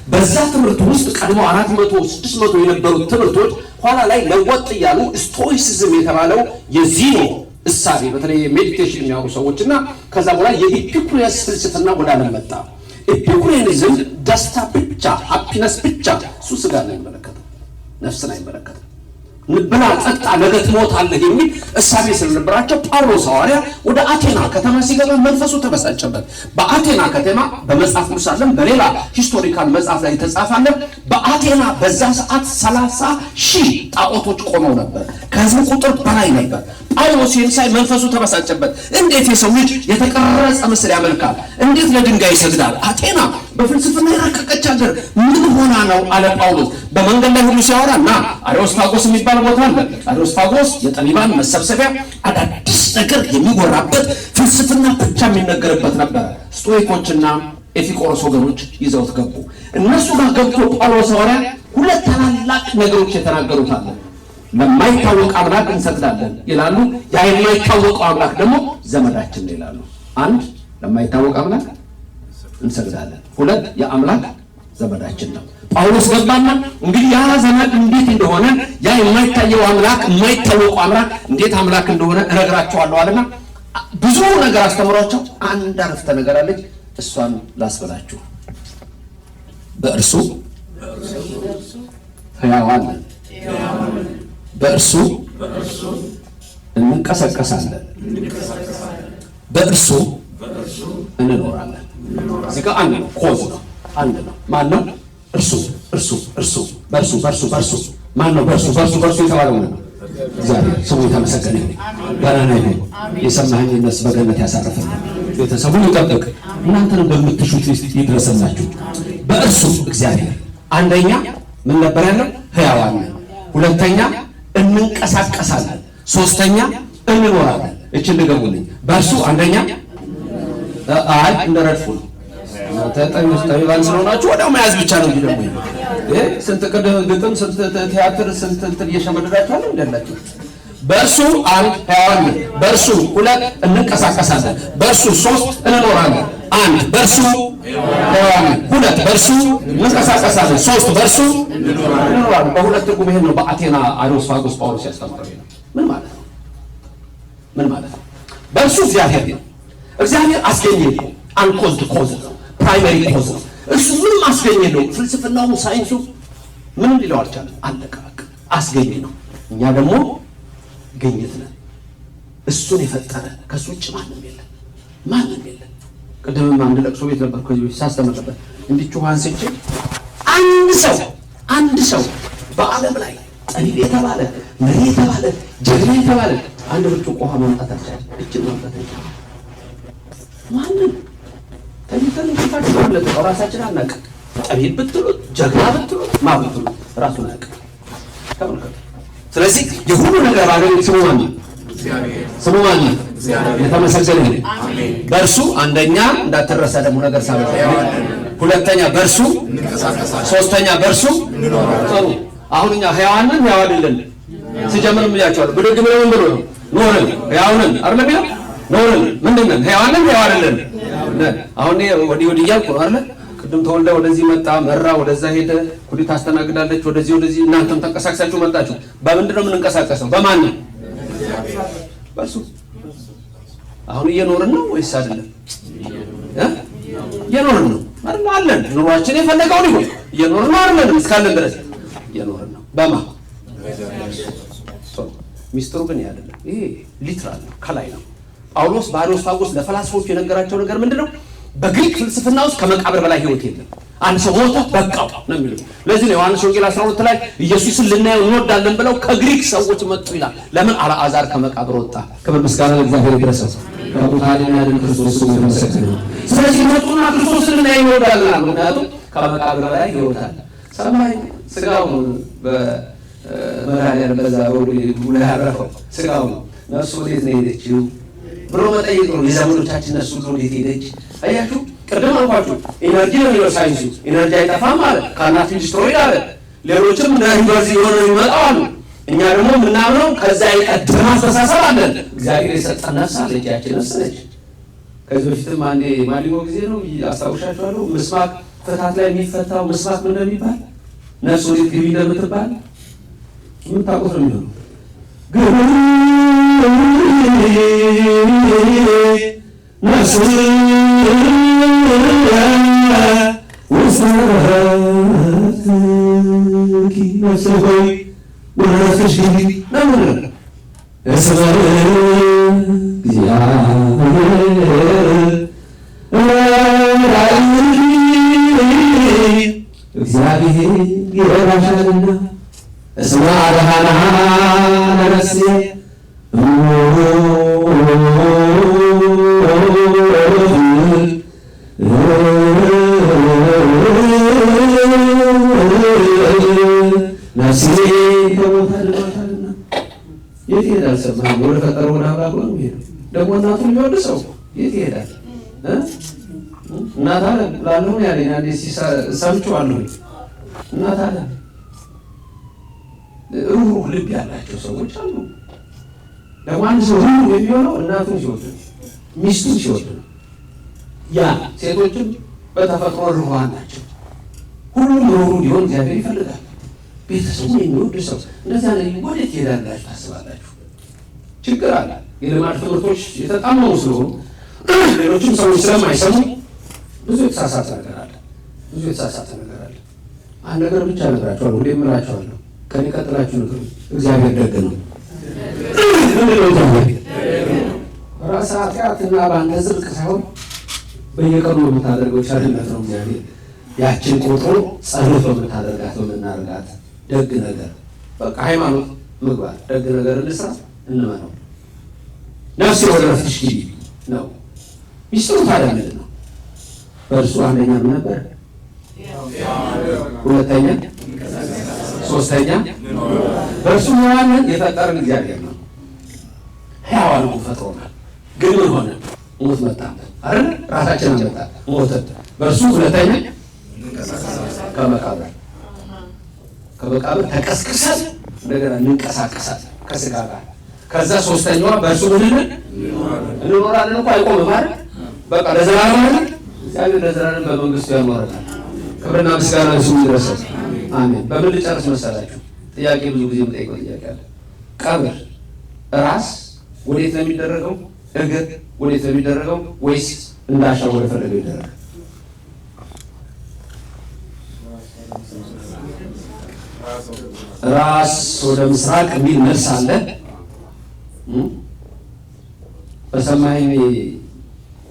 በዛ ትምህርት ውስጥ ቀድሞ 400 600 የነበሩት ትምህርቶች ኋላ ላይ ለወጥ እያሉ ስቶይሲዝም የተባለው የዚኖ እሳቤ በተለይ ሜዲቴሽን የሚያወሩ ሰዎችና ከዛ በኋላ የኢፒኩሪየስ ፍልስፍና ወደ ዓለም መጣ። ኢፒኩሪያኒዝም ደስታ ብቻ ሃፒነስ ብቻ፣ እሱ ስጋ ነው የሚመለከተው፣ ነፍስን አይመለከትም። ብላ ጠጣ ነገ ትሞታለህ የሚል እሳቤ ስለነበራቸው ጳውሎስ ሐዋርያ ወደ አቴና ከተማ ሲገባ መንፈሱ ተበሳጨበት። በአቴና ከተማ በመጽሐፍ ቅዱስ አለም በሌላ ሂስቶሪካል መጽሐፍ ላይ ተጻፈ። በአቴና በዛ ሰዓት 30,000 ጣዖቶች ቆመው ነበር። ከህዝቡ ቁጥር በላይ ነበር። ጳውሎስ ሳይ መንፈሱ ተበሳጨበት። እንዴት የሰው ልጅ የተቀረጸ ምስል ያመልካል? እንዴት ለድንጋይ ይሰግዳል? አቴና በፍልስፍና የረቀቀች ሀገር ምን ሆና ነው አለ ጳውሎስ። በመንገድ ላይ ሁሉ ሲያወራና አሪዮስፋጎስ የሚባል ቦታ አለ። አሪዮስፋጎስ የጠቢባን መሰብሰቢያ፣ አዳዲስ ነገር የሚወራበት ፍልስፍና ብቻ የሚነገርበት ነበር። ስቶይኮችና ኤፊቆሮስ ወገኖች ይዘውት ገቡ። እነሱ ጋር ገብቶ ጳውሎስ ሐዋርያ ሁለት ታላላቅ ነገሮች የተናገሩት አለ። ለማይታወቅ አምላክ እንሰግዳለን ይላሉ። ያ የማይታወቀው አምላክ ደግሞ ዘመዳችን ነው ይላሉ። አንድ ለማይታወቅ አምላክ እንሰግዳለን፣ ሁለት የአምላክ ዘመዳችን ነው። ጳውሎስ ገባና እንግዲህ ያ ዘመድ እንዴት እንደሆነ ያ የማይታየው አምላክ የማይታወቀው አምላክ እንዴት አምላክ እንደሆነ እነግራቸዋለሁ አለና ብዙ ነገር አስተምሯቸው አንድ አረፍተ ነገር አለች። እሷን ላስበላችሁ። በእርሱ ሕያዋን ነን፣ በእርሱ እንንቀሳቀሳለን፣ በእርሱ እንኖራለን። እዚህ ጋር አንድ ነው፣ ኮዝ ነው፣ አንድ ነው። ማን ነው? እርሱ በእርሱ ማን ነው? በእርሱ የተባለው ነው እግዚአብሔር። ስሙ የተመሰገነ ይሁን፣ ገናና ይሁን። የሰማኸኝ ነፍስ በገነት ያሳርፈን፣ ቤተሰቡን ይጠብቅ፣ እናንተንም በምትሹት ይድረስላችሁ። በእርሱ እግዚአብሔር አንደኛ ምን ነበር ያለው? ሕያዋን ነን። ሁለተኛ እንንቀሳቀሳለን። ሶስተኛ እንኖራለን። እችን ልገቡልኝ። በእርሱ አንደኛ እንደረድፉ ነው። ጠቢባን ስለሆናችሁ ወዲያው መያዝ ብቻ ነው እንጂ ደግሞ ስንት ግጥም፣ ስንት ቲያትር፣ ስንት እንትን እየሸመደዳችኋል እንዳላችሁ። በእርሱ አንድ ሕያዋን ነን፣ በእርሱ ሁለት እንንቀሳቀሳለን፣ በእርሱ ሶስት እንኖራለን። አንድ በእርሱ ሕያዋን ነን፣ ሁለት በእርሱ እንንቀሳቀሳለን፣ ሶስት በእርሱ እንኖራለን። በሁለት ትርጉም ይሄን ነው በአቴና አሪዮስፋጎስ ጳውሎስ ያስተምረው። ምን ማለት ነው? በእርሱ እግዚአብሔር ነው። እግዚአብሔር አስገኘ ነው። አንኮዝድ ኮዝ ነው፣ ፕራይመሪ ኮዝ ነው። እሱ ምንም አስገኘ ነው። ፍልስፍናው ሳይንሱ ምንም ሊለው አልቻለም። አለቀ በቃ አስገኘ ነው። እኛ ደግሞ ግኝት ነን። እሱን የፈጠረ ከሱ ውጭ ማንም የለም። ቅድምም አንድ ለቅሶ ቤት ነበር ከዚህ በፊት ሳስተምርበት እንዲቹ አንስቼ አንድ ሰው በዓለም ላይ ጠቢብ የተባለ መሪ የተባለ ጀግና የተባለ አንድ ብርጭቆ ውሃ ማምጣት አልቻለም። እጅግ ማምጣት አልቻለም። ማንም ተኝተን እንቅልፋችን አለቀው። ራሳችን አናውቅም። ጠቢብ ብትሉት ጀግና ብትሉት ብትሉት ራሱን አያውቅም። ተመልከቱ። ስለዚህ የሁሉ ነገር ባለቤት ስሙ ማን ነው? የተመሰገነ ይሁን። በእርሱ አንደኛ እንዳትረሳ ደግሞ ነገር ሳበዛ፣ ሁለተኛ በእርሱ፣ ሶስተኛ በእርሱ። ጥሩ። አሁን እኛ ሕያዋን ነን፣ ሕያው አይደለን? ሲጀምርም ብያቸዋለሁ። ብድግ ብለን ምን ብሎ ነው? ኖርን፣ ሕያው ነን አይደል? ኖርን ምንድን ነን? ሕያዋን ነን፣ ሕያው አይደለን? አሁን ወዲህ እያልኩ ነው አይደል? ቅድም ተወልዳ ወደዚህ መጣ፣ መራ ወደዛ ሄደ፣ ኩዲ ታስተናግዳለች፣ ወደዚህ እናንተም ተንቀሳቅሳችሁ መጣችሁ። በምንድን ነው የምንንቀሳቀሰው? በማን ነው? በእርሱ። አሁን እየኖርን ነው ወይስ አይደለም? እየኖርን ነው አይደል? አለን። ኑሯችን የፈለገውን ይሁን እየኖርን ነው አይደል? እስካለን ድረስ እየኖርን ነው። በማ ሚስጥሩ ግን አይደለም። ይሄ ሊትራል ነው፣ ከላይ ነው። ጳውሎስ በአሪዮስፋጎስ ለፈላስፎች የነገራቸው ነገር ምንድነው? በግሪክ ፍልስፍና ውስጥ ከመቃብር በላይ ህይወት የለም። አንድ ሰው ሞተ በቃው ነው የሚለው። ለዚህ ነው ዮሐንስ ወንጌል 12 ላይ ኢየሱስን ልናየው እንወዳለን ብለው ከግሪክ ሰዎች መጡ ይላል። ለምን? አልዓዛር ከመቃብር ወጣ። ክብር ምስጋና ለእግዚአብሔር ይድረሰው። ከሙታን የሚያድን ክርስቶስ ስሙ የተመሰገነ ነው። ስለዚህ መጡና ክርስቶስን ልናየው እንወዳለን። ምክንያቱም ከመቃብር በላይ ህይወት አለ። ሰማይ ስጋውን በመድኃኒዓለም በዛ በጉልበቱ ላይ ያረፈው ስጋው ነው። ነፍሱ ወዴት ነው የሄደችው ብሎ መጠየቅ ነው። የዘመዶቻችን ነፍሱ ወዴት ሄደች? አያችሁ፣ ቅድም አልኳችሁ ኢነርጂ ነው የሚለው ሳይንሱ። ኢነርጂ አይጠፋም ማለት ካናት ዲስትሮይድ አለ። ሌሎችም እንደ ዩኒቨርሲቲ የሆነ ይመጣው አሉ። እኛ ደግሞ የምናምነው ከዛ የቀደመ አስተሳሰብ አለን። እግዚአብሔር የሰጠን ነፍስ አለች፣ ያቺ ነፍስ ነች። ከዚህ በፊትም አንዴ ማሊሞ ጊዜ ነው አስታውሻችኋለሁ። ምስማክ ፍታት ላይ የሚፈታው ምስማክ ምን እንደሚባል ነፍስ ወዴት ግቢ እንደምትባል የምታውቁት ነው የሚሆነው። ነፍስ ሆይ ወደ ነፍስሽ ግቢ ነው የምንለው። እግዚአብሔር ይረዳሻልና እስመ አድኃነሃ ለነፍሴ ነፍሴ ከሞት አድኗታልና። የት ይሄዳል? ሰማህ? ወደ ፈጠረው ወደ አምላኩ ነው የሚሄደው። ደግሞ እናቱን የሚወድ ሰው የት ይሄዳል? እናት አለ ላለሁ ያለኝ አንዴ ሰምቼዋለሁ። እናት አለ ሩህ ልብ ያላቸው ሰዎች አሉ። ደግሞ አንድ ሰው ሩህ የሚሆነው እናቱን ሲወድ ነው፣ ሚስቱን ሲወድ ነው። ያ ሴቶችም በተፈጥሮ ሩሃን ናቸው። ሁሉም ሩህ ሊሆን እግዚአብሔር ይፈልጋል። ቤተሰቡን የሚወድ ሰው እንደዚያ ላይ ወዴት ይሄዳላችሁ ታስባላችሁ? ችግር አለ። የልማድ ትምህርቶች የተጣመሙ ስለሆኑ ሌሎችም ሰዎች ስለማይሰሙ ብዙ የተሳሳተ ነገር አለ። አንድ ነገር ብቻ እነግራችኋለሁ፣ ሁሌ እምላችኋለሁ፣ ከኔ ቀጥላችሁ ነገሩ። እግዚአብሔር ደግ ነው። ራስ ኃጢአትና በአንተ ጽድቅ ሳይሆን በየቀኑ የምታደርገው ቸርነት ነው። እግዚአብሔር ያችን ቆጥሮ ጸሎት በምታደርጋት በምናደርጋት ደግ ነገር በቃ ሃይማኖት ምግባር ደግ ነገር እንስራ እንመነው። ነፍሴ ወደ ረፍትሽ ግቢ ነው ሚስጥሩ። ታዲያ ምንድን ነው? በእርሱ አንደኛ ምን ነበር? ሁለተኛ፣ ሶስተኛ በእርሱ ሕያዋንን የፈጠረን እግዚአብሔር ነው። ሕያዋን ፈጥሮናል። ግን ምን ሆነ? ሞት መጣ አይደል? ራሳችን አመጣ ሞት። በእርሱ ሁለተኛ ከመቃብር ተቀስቅሰን እንደገና እንንቀሳቀሳለን ከስጋ ጋር። ከዛ ሶስተኛዋ በእርሱ ምን እንኖራለን። እኮ አይቆምም አይደል? በቃ ለዘላለም አይደል? እግዚአብሔር ለዘላለም በመንግስቱ ያኖረናል። ክብርና ምስጋና ለስሙ ይድረስ። አሜን። በምን ልጨርስ መሰላችሁ? ጥያቄ ብዙ ጊዜ የምጠይቀው ጥያቄ አለ። ቀብር ራስ ወዴት ነው የሚደረገው? እግር ወዴት ነው የሚደረገው? ወይስ እንዳሻው ወደ ፈለገው ይደረጋል? ራስ ወደ ምስራቅ የሚል መልስ አለ። በሰማይ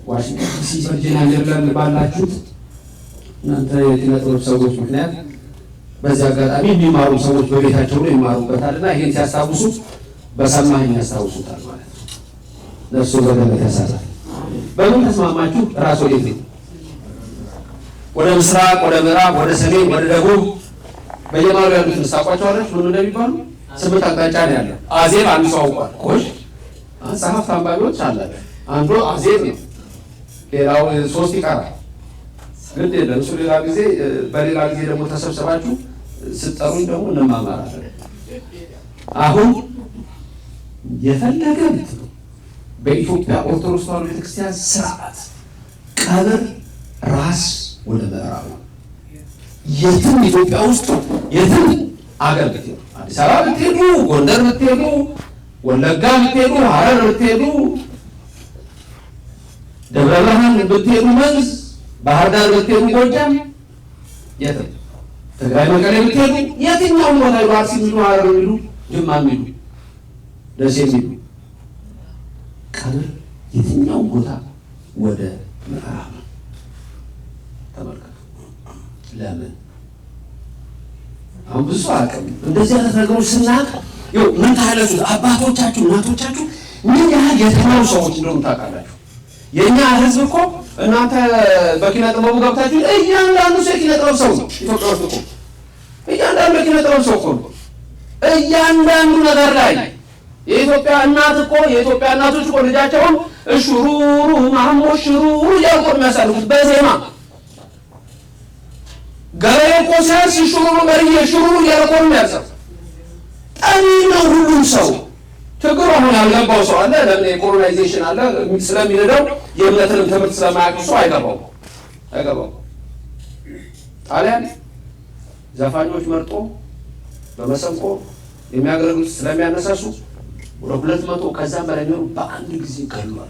ዋሽንግተን ዲሲ ቨርጂኒያ ሜሪላንድ ባላችሁት እናንተ የኪነ ጥበብ ሰዎች ምክንያት በዚህ አጋጣሚ የሚማሩ ሰዎች በቤታቸው ላይ ይማሩበታልና ይሄን ሲያስታውሱ በሰማኝ ያስታውሱታል ማለት ነው። ነፍሱ በገነት ያሳርፋል። በምን ተስማማችሁ? ራስ ወዴት ነው? ወደ ምስራቅ፣ ወደ ምዕራብ፣ ወደ ሰሜን፣ ወደ ደቡብ በየማሉ ያሉትን ታውቋቸዋለች። ምን እንደሚባሉ 8 አቅጣጫ ነው ያለው። አዜብ አንዱ ሰው አውቋል። ኮሽ ጸሐፍት አንባቢዎች አላቸው። አንዱ አዜብ ነው። ሌላው 3 ይቀራል። ግን የለም እሱ ሌላ ጊዜ በሌላ ጊዜ ደግሞ ተሰብስባችሁ ስትጠሩኝ ደግሞ እንማማራለን። አሁን የፈለገ በኢትዮጵያ ኦርቶዶክስ ተዋሕዶ ቤተክርስቲያን ስርዓት ቀብር ራስ ወደ ምዕራብ ነው። የትም ኢትዮጵያ ውስጥ የትም አገር ብትሄዱ፣ አዲስ አበባ ብትሄዱ፣ ጎንደር ብትሄዱ፣ ወለጋ ብትሄዱ፣ ሐረር ብትሄዱ፣ ደብረ ብርሃን ብትሄዱ፣ መንዝ ባህር ዳር ብትሄዱ፣ ጎጃም የትም ትግራይ መቀሌ ብትሄዱ፣ የትኛውም ቦታ አርሲ የሚሉ ሐረር የሚሉ ጅማ የሚሉ ደሴ የሚሉ ቀብር የትኛውም ቦታ ወደ ምዕራብ ነው። ተመልከቱ። ለምን አሁን ብዙ አቅም እንደዚህ አይነት ነገሮች ስናውቅ ምን ታያላችሁ? አባቶቻችሁ እናቶቻችሁ ምን ያህል የተማሩ ሰዎች እንደሆኑ ታውቃላችሁ። የእኛ ህዝብ እኮ እናንተ በኪነ ጥበቡ ገብታችሁ እያንዳንዱ ሰው የኪነ ጥበብ ሰው ነው። ኢትዮጵያ ውስጥ እኮ እያንዳንዱ የኪነ ጥበብ ሰው እኮ ነው። እያንዳንዱ ነገር ላይ የኢትዮጵያ እናት እኮ የኢትዮጵያ እናቶች እኮ ልጃቸውን እሹሩሩ ማሞ ሽሩሩ እያሉ እኮ የሚያሳልፉት በዜማ ገበሬ እኮ ሲያርስ ሽሩሩ መርዬ ሽሩሩ እያለ እኮ ነው የሚያርሰው። ጠሪ ነው ሁሉም ሰው። ችግሩ አሁን ያልገባው ሰው አለ። ለምን የኮሎናይዜሽን አለ ስለሚነዳው የእምነትንም ትምህርት ስለማያውቅ ሰው አይገባው። ጣሊያን ዘፋኞች መርጦ በመሰንቆ የሚያገለግሉት ስለሚያነሳሱ ወደ 200 ከዛም በላይ የሚሆኑ በአንድ ጊዜ ገድሏል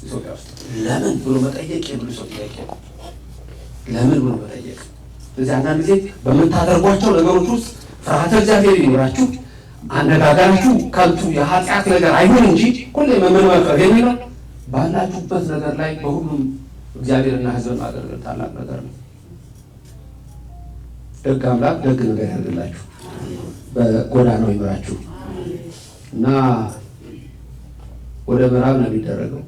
ኢትዮጵያ ውስጥ። ለምን ብሎ መጠየቅ የብሉ ሰው ጥያቄ ነው። ለምን ብሎ መጠየቅ። ስለዚህ አንዳንድ ጊዜ በምታደርጓቸው ነገሮች ውስጥ ፍርሃተ እግዚአብሔር ይኖራችሁ፣ አነጋገራችሁ ከንቱ የኃጢአት ነገር አይሁን እንጂ ሁሌ መመንመከር የሚለው ባላችሁበት ነገር ላይ በሁሉም እግዚአብሔርና ሕዝብን ማገልገል ታላቅ ነገር ነው። ደግ አምላክ ደግ ነገር ያደርግላችሁ፣ በጎዳናው ይምራችሁ እና ወደ ምዕራብ ነው የሚደረገው።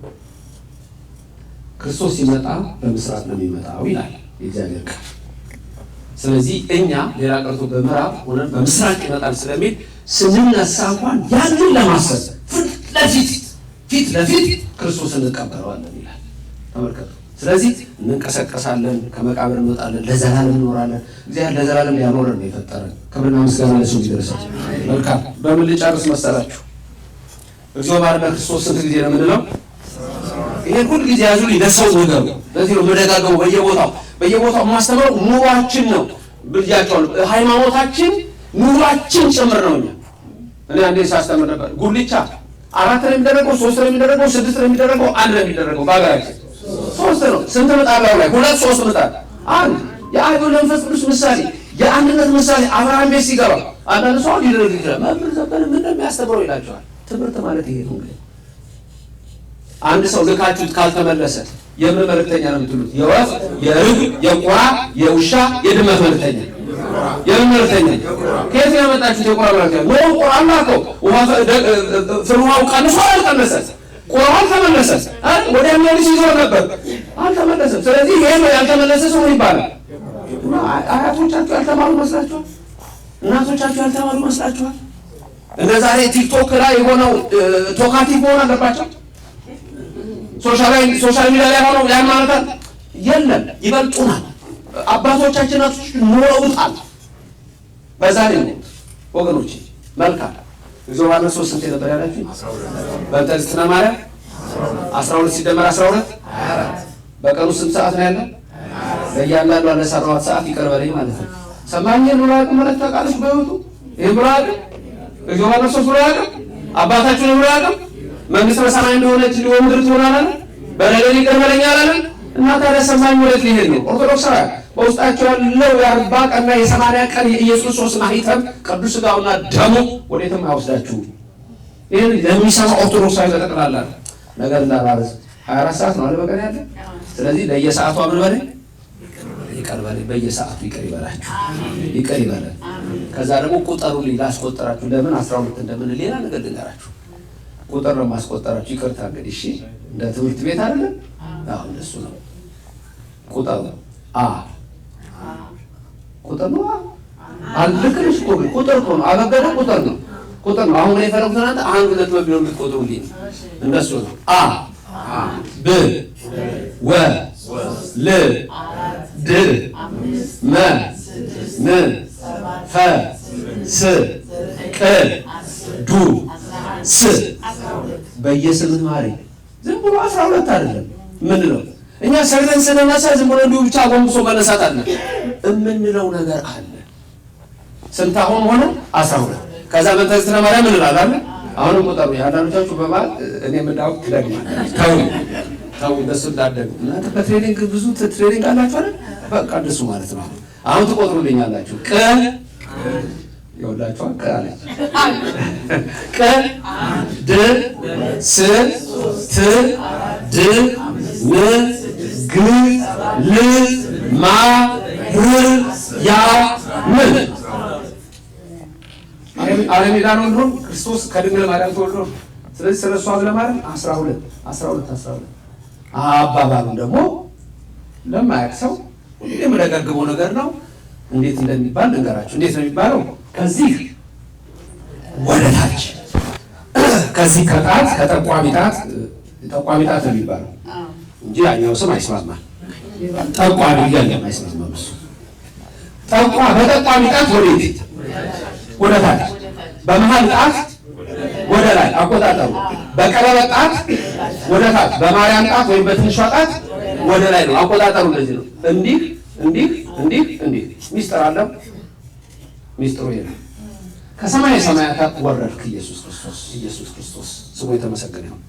ክርስቶስ ሲመጣ በምስራቅ ነው የሚመጣው ይላል የእግዚአብሔር ቃል። ስለዚህ እኛ ሌላ ቀርቶ በምዕራብ ሆነን በምስራቅ ይመጣል ስለሚል ስንነሳ እንኳን ያንን ለማሰብ ፊት ለፊት ክርስቶስን እንቀበለዋለን ይላል። ተመልከቱ። ስለዚህ እንንቀሳቀሳለን፣ ከመቃብር እንወጣለን፣ ለዘላለም እንኖራለን። እግዚአብሔር ለዘላለም ሊያኖረን ነው የፈጠረን። ክብርና ምስጋና ለእሱ ይድረሰው። መልካም። በምን ልጨርስ መሰላችሁ? እግዚኦ ማረነ ክርስቶስ ስንት ጊዜ ነው የምንለው? ይሄን ሁሉ ጊዜ ያዙ ለሰው ነገር። ለዚህ ነው መደጋገሙ። በየቦታው ማስተማሩ ኑሯችን ነው ብያቸዋለሁ። ሃይማኖታችን ኑሯችን ጭምር ነው። እኔ አንዴ ሳስተምር ነበር። ጉልቻ 4 ነው የሚደረገው፣ 3 ነው የሚደረገው፣ 6 ነው የሚደረገው፣ 1 ነው የሚደረገው። በሀገራችን 3 ነው። ስንት ምጣድ ላይ 2 3 ምጣድ 1 የአብ መንፈስ ቅዱስ ምሳሌ የአንድነት ምሳሌ አብርሃም ቤት ሲገባ አንዳንድ ሰው ሊደረግ ይችላል። መምህር ዘበነ ምን እንደሚያስተምረው ይላቸዋል። ትምህርት ማለት ይሄ ነው። እንግዲህ አንድ ሰው ልካችሁት ካልተመለሰ የምን መልእክተኛ ነው የምትሉት? የወፍ የርግብ የቁራ የውሻ የድመት መልእክተኛ። የምን መልእክተኛ? ከየት ያመጣችሁት? የቁራ መልእክተኛ ነው። ቁራ አላከው ፍልውሃው ቀንሶ አልቀነሰ፣ ቁራው አልተመለሰ። ወዲያኛው ልጅ ይዞር ነበር አልተመለሰም። ስለዚህ ይሄ ነው ያልተመለሰ ሰው ይባላል። አያቶቻችሁ ያልተማሩ መስላችኋል? እናቶቻችሁ ያልተማሩ መስላችኋል? እንደ ዛሬ ቲክቶክ ላይ የሆነው ቶካቲቭ መሆን አለባቸው? ሶሻል ሚዲያ ላይ ሆነው ያን ማለት የለም። ይበልጡናል። አባቶቻችን እናቶች ኖረውታል። በዛ ላይ ነው ወገኖች። መልካም እግዚኦ ማረነ ክርስቶስ ስንት ነበር ያላችሁ? በእንተዝትነ ማርያም 12 ሲደመር 12 24። በቀኑ ስንት ሰዓት ነው ያለው? ለእያንዳንዷ ለሰራኋት ሰዓት ይቅር በለኝ ማለት ነው። ሰማኝ ብሎ ያውቅም ማለት ታውቃለች። በህይወቱ ይህን ብሎ ያውቅም? እግዚኦ ማረነ ክርስቶስ ብሎ ያውቅም? አባታችን ብሎ ያውቅም? መንግስት በሰማይ እንደሆነች እንዲሁ ምድር ትሆናለች። በነገር ይቅር በለኝ አላለም? እና ታዲያ ሰማኝ ወዴት ሊሄድ ነው? ኦርቶዶክሳውያን በውስጣቸው ያለው የ40 ቀንና የ80 ቀን የኢየሱስ ክርስቶስ ማህተም ቅዱስ ሥጋውና ደሙ ወዴትም አይወስዳችሁም። ይህን ለሚሰማ ኦርቶዶክሳዊ በጠቅላላ ነገር እንዳላረዝ 24 ሰዓት ነው አለ በቀን ያለ። ስለዚህ ለየሰዓቱ ምን በለኝ ይቅር በለኝ። በየሰዓቱ ይቅር ይበላችሁ፣ ይቅር ይበላል። ከዛ ደግሞ ቁጠሩልኝ ላስቆጠራችሁ። ለምን 12 እንደምን ሌላ ነገር ልንገራችሁ። ቁጥር ነው ማስቆጠራችሁ። ይቅርታ እንግዲህ እሺ፣ እንደ ትምህርት ቤት አይደለም። አዎ እንደሱ ነው። ቁጥር ነው ቁጥር ነው። አልልክልሽ እኮ ግን ቁጥር እኮ ነው። አበገደ ቁጥር ነው። ቁጥር ነው። አሁን የፈረምኩት እናንተ አንድ ሁለት በሚለው ልትቆጥሩልኝ እንደሱ ነው። ብ ወ ል ድ መ ን ፈ ስ ቅ ዱ ስ በየስምንት ማሪ ዝም ብሎ 12 አይደለም። ምን ነው እኛ ሰርተን ስንነሳ ዝም ብሎ እንዲሁ ብቻ ጎንብሶ መነሳት አለ እምንለው ነገር አለ። ስንት አሁን ሆነ? 12 ከዛ በተዝተና ማርያም እንላለን። አሁንም ቁጠሩ። ያዳኖቻችሁ በማል እኔ ምንዳው ታው እንደሱ እንዳደጉ እናንተ በትሬኒንግ ብዙ ትሬኒንግ አላችሁ አይደል? በቃ እንደሱ ማለት ነው። አሁን ትቆጥሩልኛላችሁ። ይወላችሁ አለች ቀ ድ ስ ት ድ ን ግ ል ማ ር ያ ምን አለሜዳ ነው እንደሆነ ክርስቶስ ከድንግል ማርያም ተወልዶ ስለዚህ ስለሷ ለማለት 12 አባባሉ ደግሞ ለማያውቅ ሰው የምደጋግመው ነገር ነው። እንዴት እንደሚባል ልንገራችሁ። እንዴት ነው የሚባለው? ከዚህ ወደ ታች ከዚህ ከጣት ከጠቋሚ ጣት ነው የሚባለው እንጂ ያኛው ስም አይስማማም። ጠቋሚ ያኛው አይስማማም። እሱ በጠቋሚ ጣት ወዴት? ወደ ታች፣ በመሃል ጣት ወደ ላይ አቆጣጠሩ። በቀለበት ጣት ወደ ታች፣ በማርያም ጣት ወይም በትንሿ ጣት ወደ ላይ ነው አቆጣጠሩ። እንደዚህ ነው። እንዲህ ሚስጥር አለ። ሚስጥሩ ይሄ ነው። ከሰማይ ሰማያት ወረድክ ኢየሱስ ክርስቶስ ስሙ የተመሰገነ ይሁን።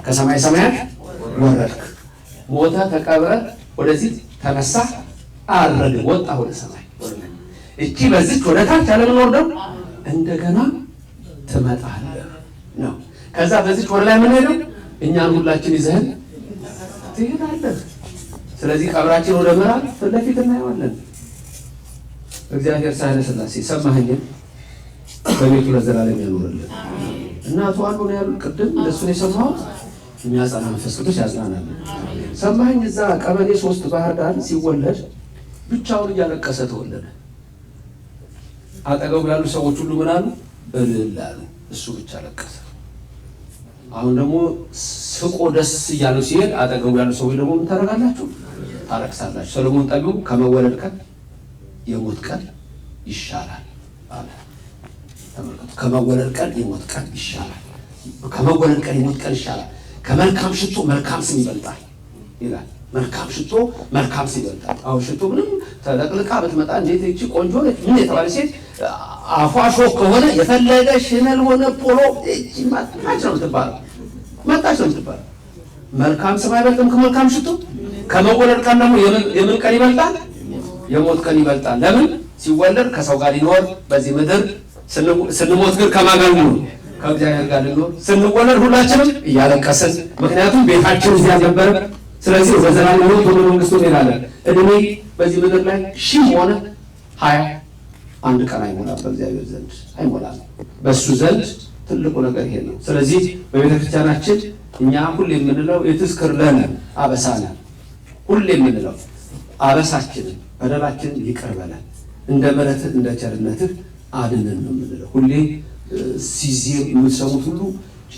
ከሰማይ ሰማያት ወረድክ፣ ሞተ፣ ተቀብረ፣ ወደዚህ ተነሳ፣ አረገ፣ ወጣ ወደ ሰማይ። እቺ በዚህ ወደ ታች ዓለምን ወርደው እንደገና ትመጣለህ ነው። ከዛ በዚህ ወደ ላይ ምን ሄደው እኛን ሁላችን ይዘህን ትሄዳለህ። ስለዚህ ቀብራችን ወደ ምዕራብ ፊት ለፊት እናየዋለን። እግዚአብሔር ሳህለ ሥላሴ ሰማኸኝን በቤቱ ለዘላለም ያኖርልን። እናቱ አሉ ነው ያሉት ቅድም እንደሱ ነው የሰማሁት። የሚያጸና መንፈስ ቅዱስ ያጽናናል። ሰማኸኝ እዛ ቀበሌ 3 ባህር ዳር ሲወለድ ብቻውን እያለቀሰ ተወለደ። አጠገቡ ያሉ ሰዎች ሁሉ ምን አሉ? እልል አሉ። እሱ ብቻ ለቀሰ። አሁን ደግሞ ስቆ ደስ እያለው ሲሄድ አጠገቡ ያሉ ሰዎች ደግሞ ምን ታደርጋላችሁ? ታለቅሳላችሁ። ሰሎሞን ጠቢቡ ከመወለድ ቀን የሞት ቀን ይሻላል አለ። ተመልከቱ። ከመወለድ ቀን የሞት ቀን ይሻላል። ከመወለድ ቀን የሞት ቀን ይሻላል። ከመልካም ሽቶ መልካም ስም ይበልጣል ይላል። መልካም ሽቶ መልካም ስም ይበልጣል። አሁን ሽቶ ምንም ተለቅልቃ ብትመጣ እንዴት እቺ ቆንጆ ነች ምን የተባለ ሴት አፏ ሾክ ከሆነ የፈለገ ሽመል ሆነ ፖሎ እቺ ማጣች ነው የምትባለው። መልካም ስም አይበልጥም ከመልካም ሽቶ። ከመወለድ ቀን ደግሞ የምን ቀን ይበልጣል? የሞት ቀን ይበልጣል። ለምን? ሲወለድ ከሰው ጋር ሊኖር በዚህ ምድር፣ ስንሞት ግን ከማን ጋር ሊኖር? ከእግዚአብሔር ጋር ሊኖር። ስንወለድ ሁላችንም እያለቀስን፣ ምክንያቱም ቤታችን እዚያ ነበረ። ስለዚህ በዘላለም ሕይወት ወደ መንግስቱ እንሄዳለን። እድሜ በዚህ ምድር ላይ 1000 ሆነ 20 አንድ ቀን አይሞላም። በእግዚአብሔር ዘንድ አይሞላም። በእሱ ዘንድ ትልቁ ነገር ይሄ ነው። ስለዚህ በቤተክርስቲያናችን እኛ ሁሌ የምንለው የትዝክር ለነ አበሳነ፣ ሁሌ የምንለው አበሳችንን በደላችንን ይቅር በለን እንደ ምሕረትህ እንደ ቸርነትህ አድነን ነው የምንለው። ሁሌ ሲዜም የምትሰሙት ሁሉ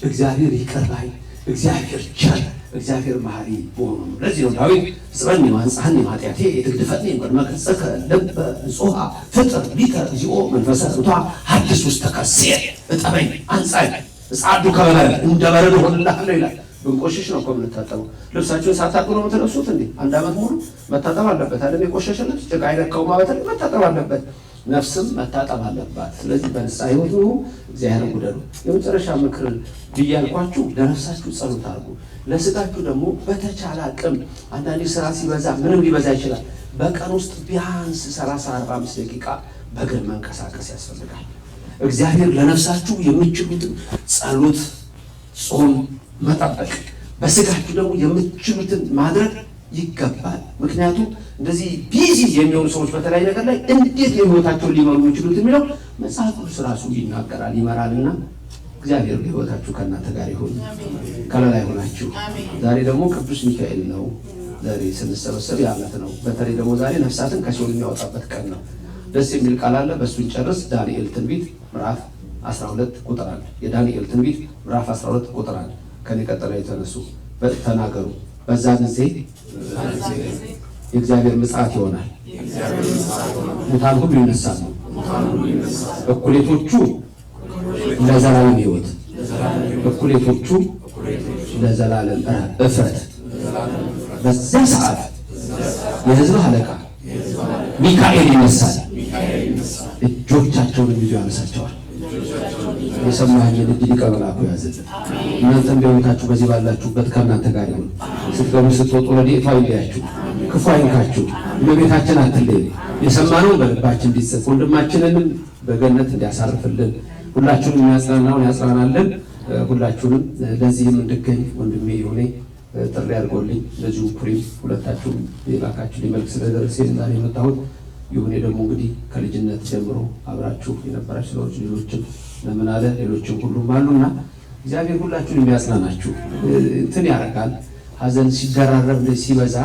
እግዚአብሔር ይቅር ባይ፣ እግዚአብሔር ቸር፣ እግዚአብሔር መሐሪ መሆኑ ነው። ለዚህ ነው ዳዊት ጽበኒ ማንጻኒ ማጥያቴ የትግድፈኒ ቅድመ ገጽከ ልበ ንጹሐ ፍጥር ሊከ እግዚኦ መንፈሰ ርቱዐ ሐዲስ ውስተ ከርሥየ እጠበኝ አንጻኝ እጻዱ ከበረድ እንደ በረዶ ሆንልሃለሁ ይላል። ብንቆሽሽ ነው እኮ የምንታጠበው። ልብሳችሁን ሳታጥቡ ነው የምትለብሱት እንዴ? 1 ዓመት ሙሉ መታጠብ አለበት አይደል? የቆሸሸ ልብስ ጭቃ አይነካው ማለት መታጠብ አለበት። ነፍስም መታጠብ አለባት። ስለዚህ በንስሐ ሕይወት ነው እግዚአብሔርን ውደዱ። የመጨረሻ ምክር ብያልኳችሁ ለነፍሳችሁ ጸሎት አድርጉ። ለስጋችሁ ደግሞ በተቻለ አቅም አንዳንዴ ስራ ሲበዛ ምንም ሊበዛ ይችላል። በቀን ውስጥ ቢያንስ 30-45 ደቂቃ በእግር መንቀሳቀስ ያስፈልጋል። እግዚአብሔር ለነፍሳችሁ የምትችሉትን ጸሎት፣ ጾም መጠበቅ፣ በስጋችሁ ደግሞ የምትችሉትን ማድረግ ይገባል። ምክንያቱም እንደዚህ ቢዚ የሚሆኑ ሰዎች በተለያየ ነገር ላይ እንዴት የህይወታቸውን ሊመሩ የሚችሉት የሚለው መጽሐፍ ቅዱስ ራሱ ይናገራል፣ ይመራልና እግዚአብሔር በህይወታችሁ ከእናንተ ጋር ይሁን፣ ከለላ ይሆናችሁ። ዛሬ ደግሞ ቅዱስ ሚካኤል ነው። ዛሬ ስንሰበሰብ የዓመት ነው። በተለይ ደግሞ ዛሬ ነፍሳትን ከሲኦል የሚያወጣበት ቀን ነው። ደስ የሚል ቃል አለ። በእሱን ጨርስ። ዳንኤል ትንቢት ምዕራፍ 12 ቁጥር 1 የዳንኤል ትንቢት ምዕራፍ 12 ቁጥር 1 ከኔ ቀጥለው የተነሱ ተናገሩ። በዛ ጊዜ የእግዚአብሔር ምጽአት ይሆናል። ሙታን ሁሉ ይነሳሉ። እኩሌቶቹ ለዘላለም ሕይወት፣ እኩሌቶቹ ለዘላለም እፍረት በዚያ ሰዓት የሕዝብ አለቃ ሚካኤል ይነሳል፣ እጆቻቸውን ይዞ ያነሳቸዋል። የሰማኸኝን እጅ ሊቀ መላኩ ያዝልን። እናንተም በሕይወታችሁ በዚህ ባላችሁበት ከእናንተ ጋር ይሁን። ስትገቡ ስትወጡ ረድኤቱ አይለያችሁ፣ ክፉ አይንካችሁ። እመቤታችን አትለይ። የሰማነውን በልባችን እንዲጸጽ ወንድማችንንም በገነት እንዲያሳርፍልን ሁላችሁንም የሚያጽናናውን ያጽናናልን። ሁላችሁንም ለዚህም እንድገኝ ወንድሜ ይሁኔ ጥሪ አድርጎልኝ ለዚሁ ፕሪም ሁለታችሁም የላካችሁ ሊመልክ ስለደረሰኝ ዛሬ የመጣሁት ይሁኔ ደግሞ እንግዲህ ከልጅነት ጀምሮ አብራችሁ የነበራችሁ ሰዎች ልጆችም ለምን አለ ሌሎችም ሁሉም አሉና እግዚአብሔር ሁላችሁን የሚያጽናናችሁ እንትን ያደርጋል። ሀዘን ሲደራረብ ሲበዛ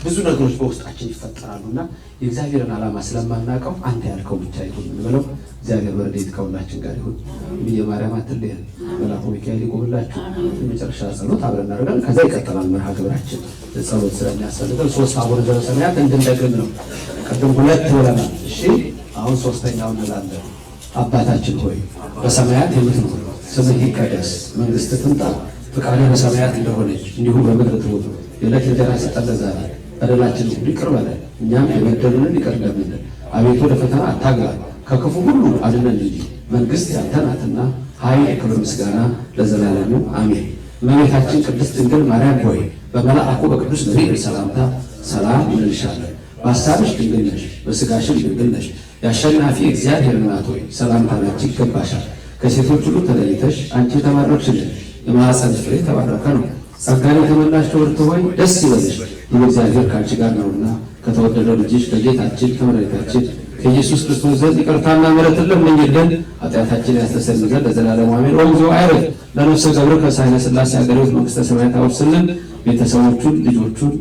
ብዙ ነገሮች በውስጣችን ይፈጠራሉና የእግዚአብሔርን ዓላማ ስለማናውቀው አንተ ያልከው ብቻ ይሁን እንበለው። እግዚአብሔር በረድኤት ከሁላችን ጋር ይሁን። የማርያም አትለየን። መልአኩ ሚካኤል ይቆምላችሁ። የመጨረሻ ጸሎት አብረን እናደርጋለን። ከዛ ይቀጥላል መርሃ ግብራችን። ጸሎት ስለሚያስፈልገን 3 አቡነ ዘበሰማያት እንድንደግም ነው። ቅድም 2 ብለናል። እሺ አሁን 3ኛው እንላለን። አባታችን ሆይ በሰማያት የምትኖር ስምህ ይቀደስ፣ መንግስትህ ትምጣ፣ ፈቃድህ በሰማያት እንደሆነች እንዲሁም በምድር ትሁን። የዕለት እንጀራችንን ስጠን ዛሬ፣ በደላችንን ሁሉ ይቅር በለን እኛም የበደሉንን ይቅር እንደምንል፣ አቤቱ ወደ ፈተና አታግባን ከክፉ ሁሉ አድነን እንጂ መንግስት ያንተ ናትና ኃይል፣ ክብር፣ ምስጋና ለዘላለሙ አሜን። እመቤታችን ቅድስት ድንግል ማርያም ሆይ በመልአኩ በቅዱስ ገብርኤል ሰላምታ ሰላም እንልሻለን። በሐሳብሽ ድንግል ነሽ፣ በሥጋሽም ድንግል ነሽ። የአሸናፊ እግዚአብሔር እናት ሆይ ሰላምታ ላንቺ ይገባሻል። ከሴቶች ሁሉ ተለይተሽ አንቺ የተባረክሽ ነሽ፣ የማኅፀንሽ ፍሬ የተባረከ ነው። ጸጋን የተመላሽ ክብርት ሆይ ደስ ይበልሽ፣ እግዚአብሔር ከአንቺ ጋር ነውና ከተወደደው ልጅሽ ከጌታችን ከመድኃኒታችን ከኢየሱስ ክርስቶስ ዘንድ ይቅርታና ምሕረትን ለምኝልን ኃጢአታችን ያስተሰርይ ዘንድ ለዘላለሙ አሜን። ወንዞ አይረፍ ለነፍሰ ገብረ ከሳይነ ሥላሴ አገሬት መንግሥተ ሰማያት አውርስልን። ቤተሰቦቹን ልጆቹን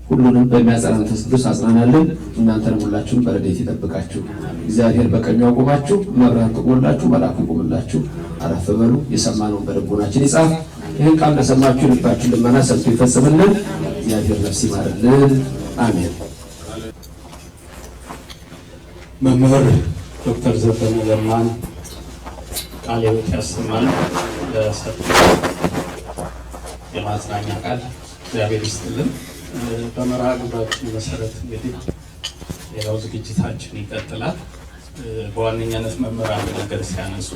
ሁሉንም በሚያጸና መንፈስ ቅዱስ አጽናናልን። እናንተንም ሁላችሁም በረድኤት ይጠብቃችሁ። እግዚአብሔር በቀኙ ያቆማችሁ፣ መብራን ትቆምላችሁ፣ መልአኩ ይቆምላችሁ። አረፍ በሉ። የሰማነውን በልቦናችን ይጻፍ። ይህን ቃል ለሰማችሁ ልባችን ልመና ሰምቶ ይፈጽምልን። እግዚአብሔር ነፍስ ይማርልን። አሜን። መምህር ዶክተር ዘበነ ለማን ቃለ ሕይወት ያሰማል። ለሰጡ የማጽናኛ ቃል እግዚአብሔር ይስጥልን። በመርሃ ግብራችን መሰረት እንግዲህ ሌላው ዝግጅታችን ይቀጥላል። በዋነኛነት መምህር አንድ ነገር ሲያነሱ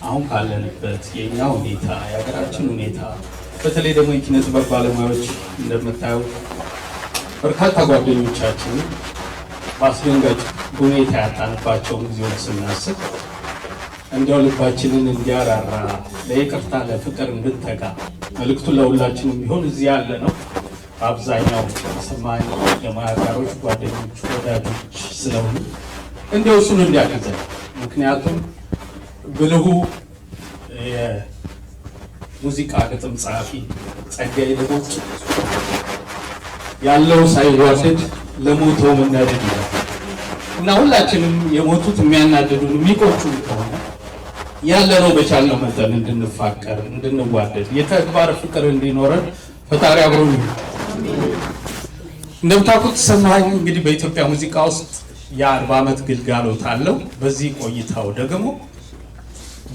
አሁን ካለንበት የእኛ ሁኔታ የሀገራችን ሁኔታ በተለይ ደግሞ የኪነ ጥበብ ባለሙያዎች እንደምታዩት በርካታ ጓደኞቻችን በአስደንጋጭ ሁኔታ ያጣንባቸውን ጊዜዎች ስናስብ እንዲያው ልባችንን እንዲያራራ ለይቅርታ ለፍቅር እንድንተጋ መልእክቱን ለሁላችንም ቢሆን እዚህ ያለ ነው። በአብዛኛው ሰማኝ የሙያ አጋሮች፣ ጓደኞች፣ ወዳጆች ስለሆኑ እንዲያው እሱን እንዲያግዘን ምክንያቱም ብልሁ የሙዚቃ ግጥም ጸሐፊ ጸጋዬ ልቦች ያለው ሳይዋደድ ለሞተው መናደድ ይላል እና ሁላችንም የሞቱት የሚያናደዱን የሚቆጩን ከሆነ ያለነው በቻልነው መጠን እንድንፋቀር እንድንዋደድ የተግባር ፍቅር እንዲኖረን ፈጣሪ አብሮን ይሁን። እንደምታውቁት ሰማኸኝ እንግዲህ በኢትዮጵያ ሙዚቃ ውስጥ የ40 ዓመት ግልጋሎት አለው። በዚህ ቆይታው ደግሞ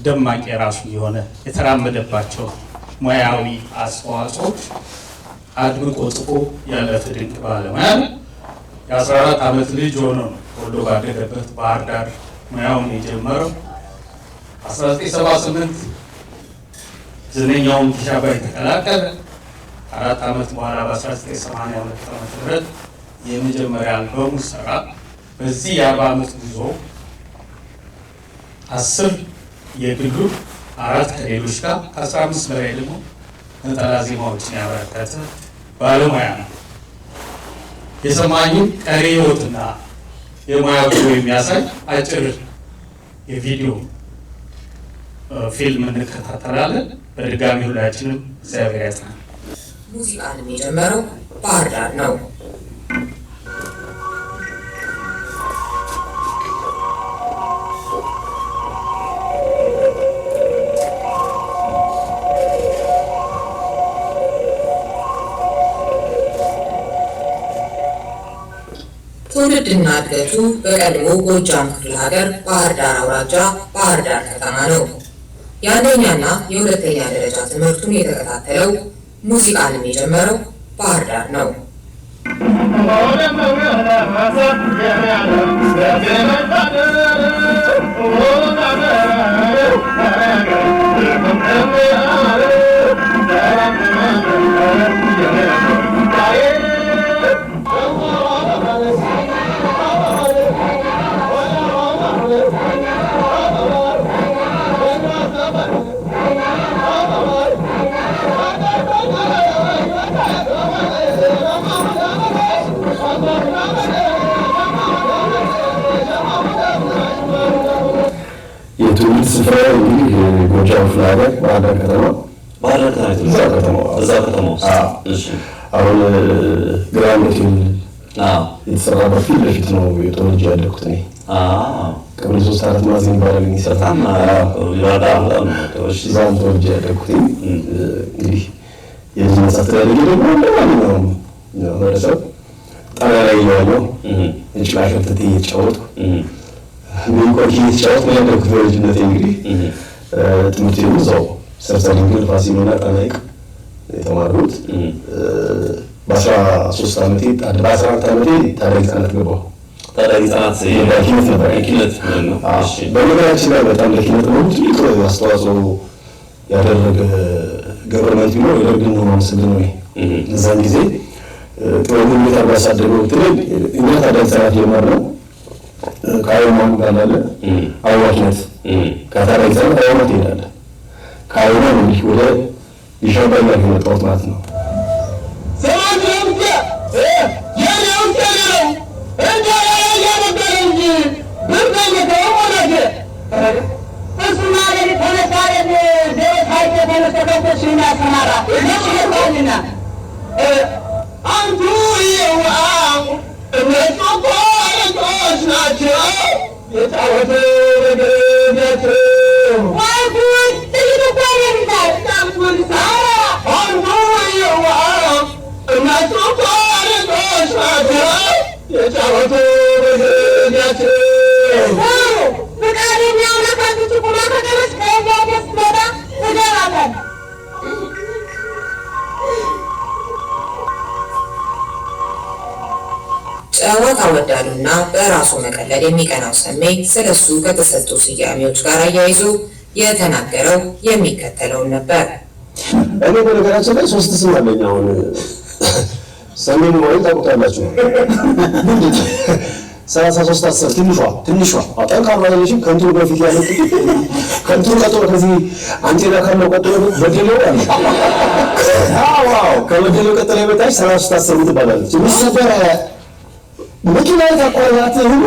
ደማቅ የራሱ የሆነ የተራመደባቸው ሙያዊ አስተዋጽኦች አድምቆ ጽፎ ያለፈ ድንቅ ባለሙያ ነው። የ14 ዓመት ልጅ ሆኖ ነው ተወልዶ ባደገበት ባህር ዳር ሙያውን የጀመረው። 1978 ዝነኛውን ቲሻ አባይ ተቀላቀለ። 4 ዓመት በኋላ በ1982 ዓ.ም የመጀመሪያ አልበሙ ሰራ። በዚህ የ40 ዓመት ጉዞ 10 የግሉ 4 ከሌሎች ጋር ከ15 በላይ ደግሞ ነጠላ ዜማዎችን ያበረከተ ባለሙያ ነው። የሰማኝን ቀሪ ሕይወትና የሙያ ጉዞ የሚያሳይ አጭር የቪዲዮ ፊልም እንከታተላለን። በድጋሚ ሁላችንም እግዚአብሔር ያጽናን። ሙዚቃን የጀመረው ባህር ዳር ነው። ትውልድና እድገቱ በቀድሞ ጎጃም ክፍለ ሀገር ባህር ዳር አውራጃ ባህር ዳር ከተማ ነው። የአንደኛና የሁለተኛ ደረጃ ትምህርቱን የተከታተለው ሙዚቃንም የጀመረው ባህር ዳር ነው። የትውልድ ስፍራ እንግዲህ ጎጃም ክፍለ ሀገር ባህር ዳር ከተማ። ባህር ዳር ከተማ እዛ ከተማ። እሺ አሁን ግራንድ ሆቴል የተሰራበት ፊት ለፊት ነው የተወልጄ ያደግኩት እኔ። ቀበሌ 3-4 ማዕዘን ይባላል የሚሰራም እዛም ተወልጄ ያደግኩት። እንግዲህ የልጅነት አስተዳደጌ ደግሞ እንደማንኛውም ማህበረሰብ ጣቢያ ላይ እየዋኘሁ የጭቃ ሸርተቴ እየተጫወትኩ ሚንቆርኪ እየተጫወትኩ ነው ያደግኩት በልጅነቴ። እንግዲህ ትምህርቴን እዛው ሰርሰሪንግል ፋሲሎና ጣናይቅ የተማርኩት። በ13 ዓመቴ በ14 ዓመቴ ታዳጊ ህጻናት ገባሁ። ታዳጊ ህጻናት ኪነት ነበር። ኪነት ነው። በነገራችን ላይ በጣም ለኪነት ነው ትልቅ አስተዋጽኦ ያደረገ ገቨርንመንት ቢኖር የደርግን ነው ማመሰግን ነው። እዛን ጊዜ ጥሩውን ቤት አባሳደረው ትልቅ እኛ ታዳጊ ህጻናት የማርነው ካይማን ባላለ አዋጅነት ከታዳጊ ህጻናት አዋጅነት ይላል። ካይማ እንግዲህ ወደ ይሻባኛ የመጣሁት ማለት ነው። ጨዋታ ወዳዱና በራሱ መቀለድ የሚቀናው ሰሜ ስለሱ ከተሰጡ ስያሜዎች ጋር አያይዞ የተናገረው የሚከተለውን ነበር። እኔ በነገራችን ላይ 3 ስም አለኝ። አሁን ሰሜን ማለት ታውቁታላችሁ። 33 10 ትንሿ ጠንካራ አይደለሽም። ከንቱ በፊት ያለው ከንቱ ቀጥሎ ከዚህ አንቴና ካለው ቀጥሎ በደለው አለ። አዎ ከበደለው ቀጥሎ የመጣች 33 10 ትባላለች። ምሰበረ መኪና ታቋራት ሁሉ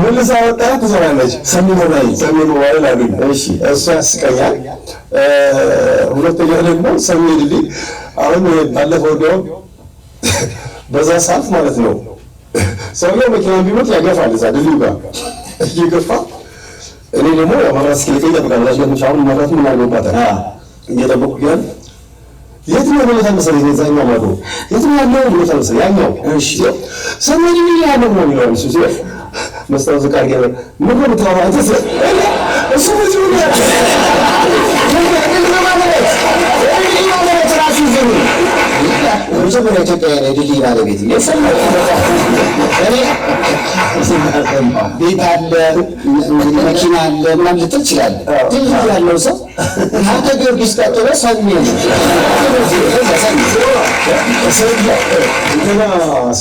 መልሳ ወጣት ትሰራለች። ሰሜን ሞባይል አሉኝ። እሺ እሱ ያስቀኛል። ሁለተኛ ደግሞ ሰሜን ልጅ አሁን ባለፈው እንደው በዛ ሰዓት ማለት ነው ሰውየው መኪና ቢሞት ያገፋል እዛ ድልድዩ ጋር እየገፋ እኔ ደግሞ ማራስ ከለቀኝ ተበቃላሽ ነው። አሁን ማራቱ ምን አልገባታል እየጠበቁ ይላል። የት ነው ቦታ መሰለኝ የዛኛው ማዶ የት ነው ያለው ቦታ መሰለኝ ያኛው። እሺ ሰሜን ልጅ ያለው ነው የሚለው እሱ ሲል መስታወት ጋር ገበ ምን ነው ታውራ እሱ ብዙ ነው መጀመሪያ ኢትዮጵያ የድልድይ ባለቤት ቤት አለ መኪና አለ ምናምን ልትል ትችላለህ። ድልድይ ያለው ሰው ከአቶ ጊዮርጊስ ቀጥሎ ሰሜ ነው።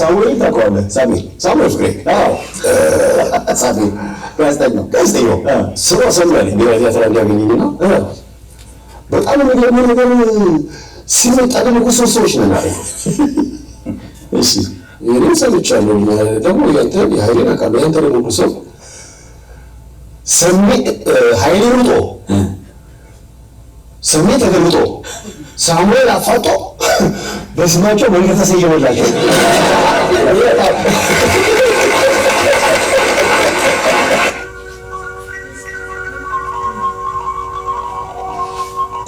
ሳሙኤል ታውቀዋለህ? ሳሙኤል ፍቅሬ ጋዜጠኛው ስሮ ሰማል ቲያትር እንዲያገኘኝና በጣም የሚገርመው ነገር ሲመጣ ደግሞ እኮ 3 ሰዎች ነን አለ። እሺ ይሄን ሰምቻለሁ ደግሞ ያንተ የኃይሌን አውቃለሁ። ያንተ ደግሞ ሰው ሰሜ ኃይሌ ሩጦ ሰሜ ተገልጦ ሳሙኤል አፋጦ በስማቸው መንገድ ተሰየመላቸው።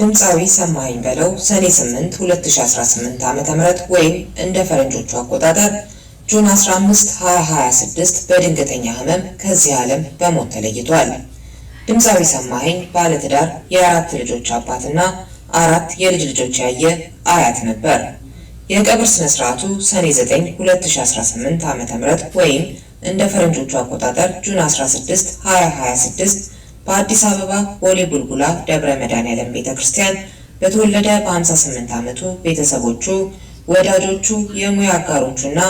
ድምፃዊ ሰማኸኝ በለው ሰኔ 8 2018 ዓ.ም ወይም እንደ ፈረንጆቹ አቆጣጠር ጁን 15 2026 በድንገተኛ ህመም ከዚህ ዓለም በሞት ተለይቷል። ድምፃዊ ሰማኸኝ ባለትዳር የ4 ልጆች አባትና 4 የልጅ ልጆች ያየ አያት ነበር። የቀብር ስነ ስርዓቱ ሰኔ 9 2018 ዓ.ም ወይም እንደ ፈረንጆቹ አቆጣጠር ጁን 16 2026 በአዲስ አበባ ቦሌ ቡልቡላ ደብረ መድኃኔዓለም ቤተክርስቲያን በተወለደ በ58 ዓመቱ ቤተሰቦቹ፣ ወዳጆቹ፣ የሙያ አጋሮቹና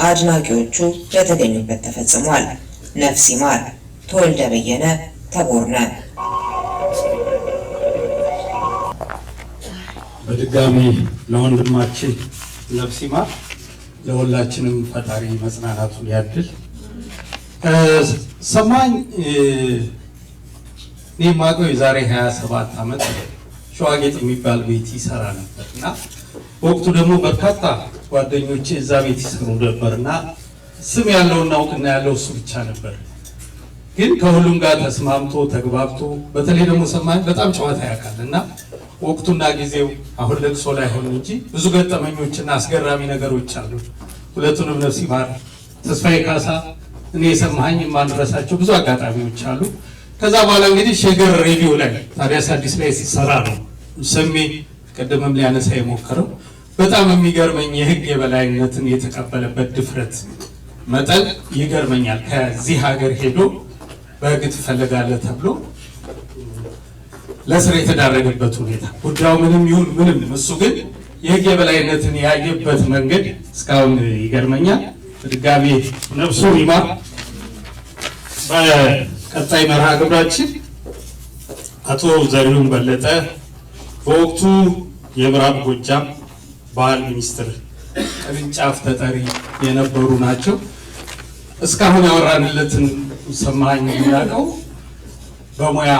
አድናቂዎቹ በተገኙበት ተፈጽሟል። ነፍስ ይማር ተወልደ በየነ ተቦርነ። በድጋሚ ለወንድማችን ነፍስ ይማር፣ ለሁላችንም ፈጣሪ መጽናናቱን ያድል። ሰማኝ እኔ የማውቀው የዛሬ 27 ዓመት ሸዋጌጥ የሚባል ቤት ይሰራ ነበር እና በወቅቱ ደግሞ በርካታ ጓደኞቼ እዛ ቤት ይሰሩ ነበር እና ስም ያለውና እውቅና ያለው እሱ ብቻ ነበር። ግን ከሁሉም ጋር ተስማምቶ ተግባብቶ፣ በተለይ ደግሞ ሰማኝ በጣም ጨዋታ ያውቃል እና ወቅቱና ጊዜው አሁን ለቅሶ ላይ ሆነ እንጂ ብዙ ገጠመኞችና አስገራሚ ነገሮች አሉ። ሁለቱንም ነፍስ ይማር ተስፋዬ ካሳ እኔ የሰማኸኝ የማንረሳቸው ብዙ አጋጣሚዎች አሉ። ከዛ በኋላ እንግዲህ ሸገር ሬዲዮ ላይ ታዲያስ አዲስ ላይ ሲሰራ ነው ሰሜ ቀደምም ሊያነሳ የሞከረው። በጣም የሚገርመኝ የህግ የበላይነትን የተቀበለበት ድፍረት መጠን ይገርመኛል። ከዚህ ሀገር ሄዶ በህግ ትፈለጋለህ ተብሎ ለስር የተዳረገበት ሁኔታ ጉዳዩ ምንም ይሁን ምንም፣ እሱ ግን የህግ የበላይነትን ያየበት መንገድ እስካሁን ይገርመኛል። በድጋሚ ነፍሱ ይማር። በቀጣይ መርሃ ግብራችን አቶ ዘሪሁን በለጠ በወቅቱ የምዕራብ ጎጃም ባህል ሚኒስትር ቅርንጫፍ ተጠሪ የነበሩ ናቸው። እስካሁን ያወራንለትን ሰማኸኝ የሚያውቀው በሙያ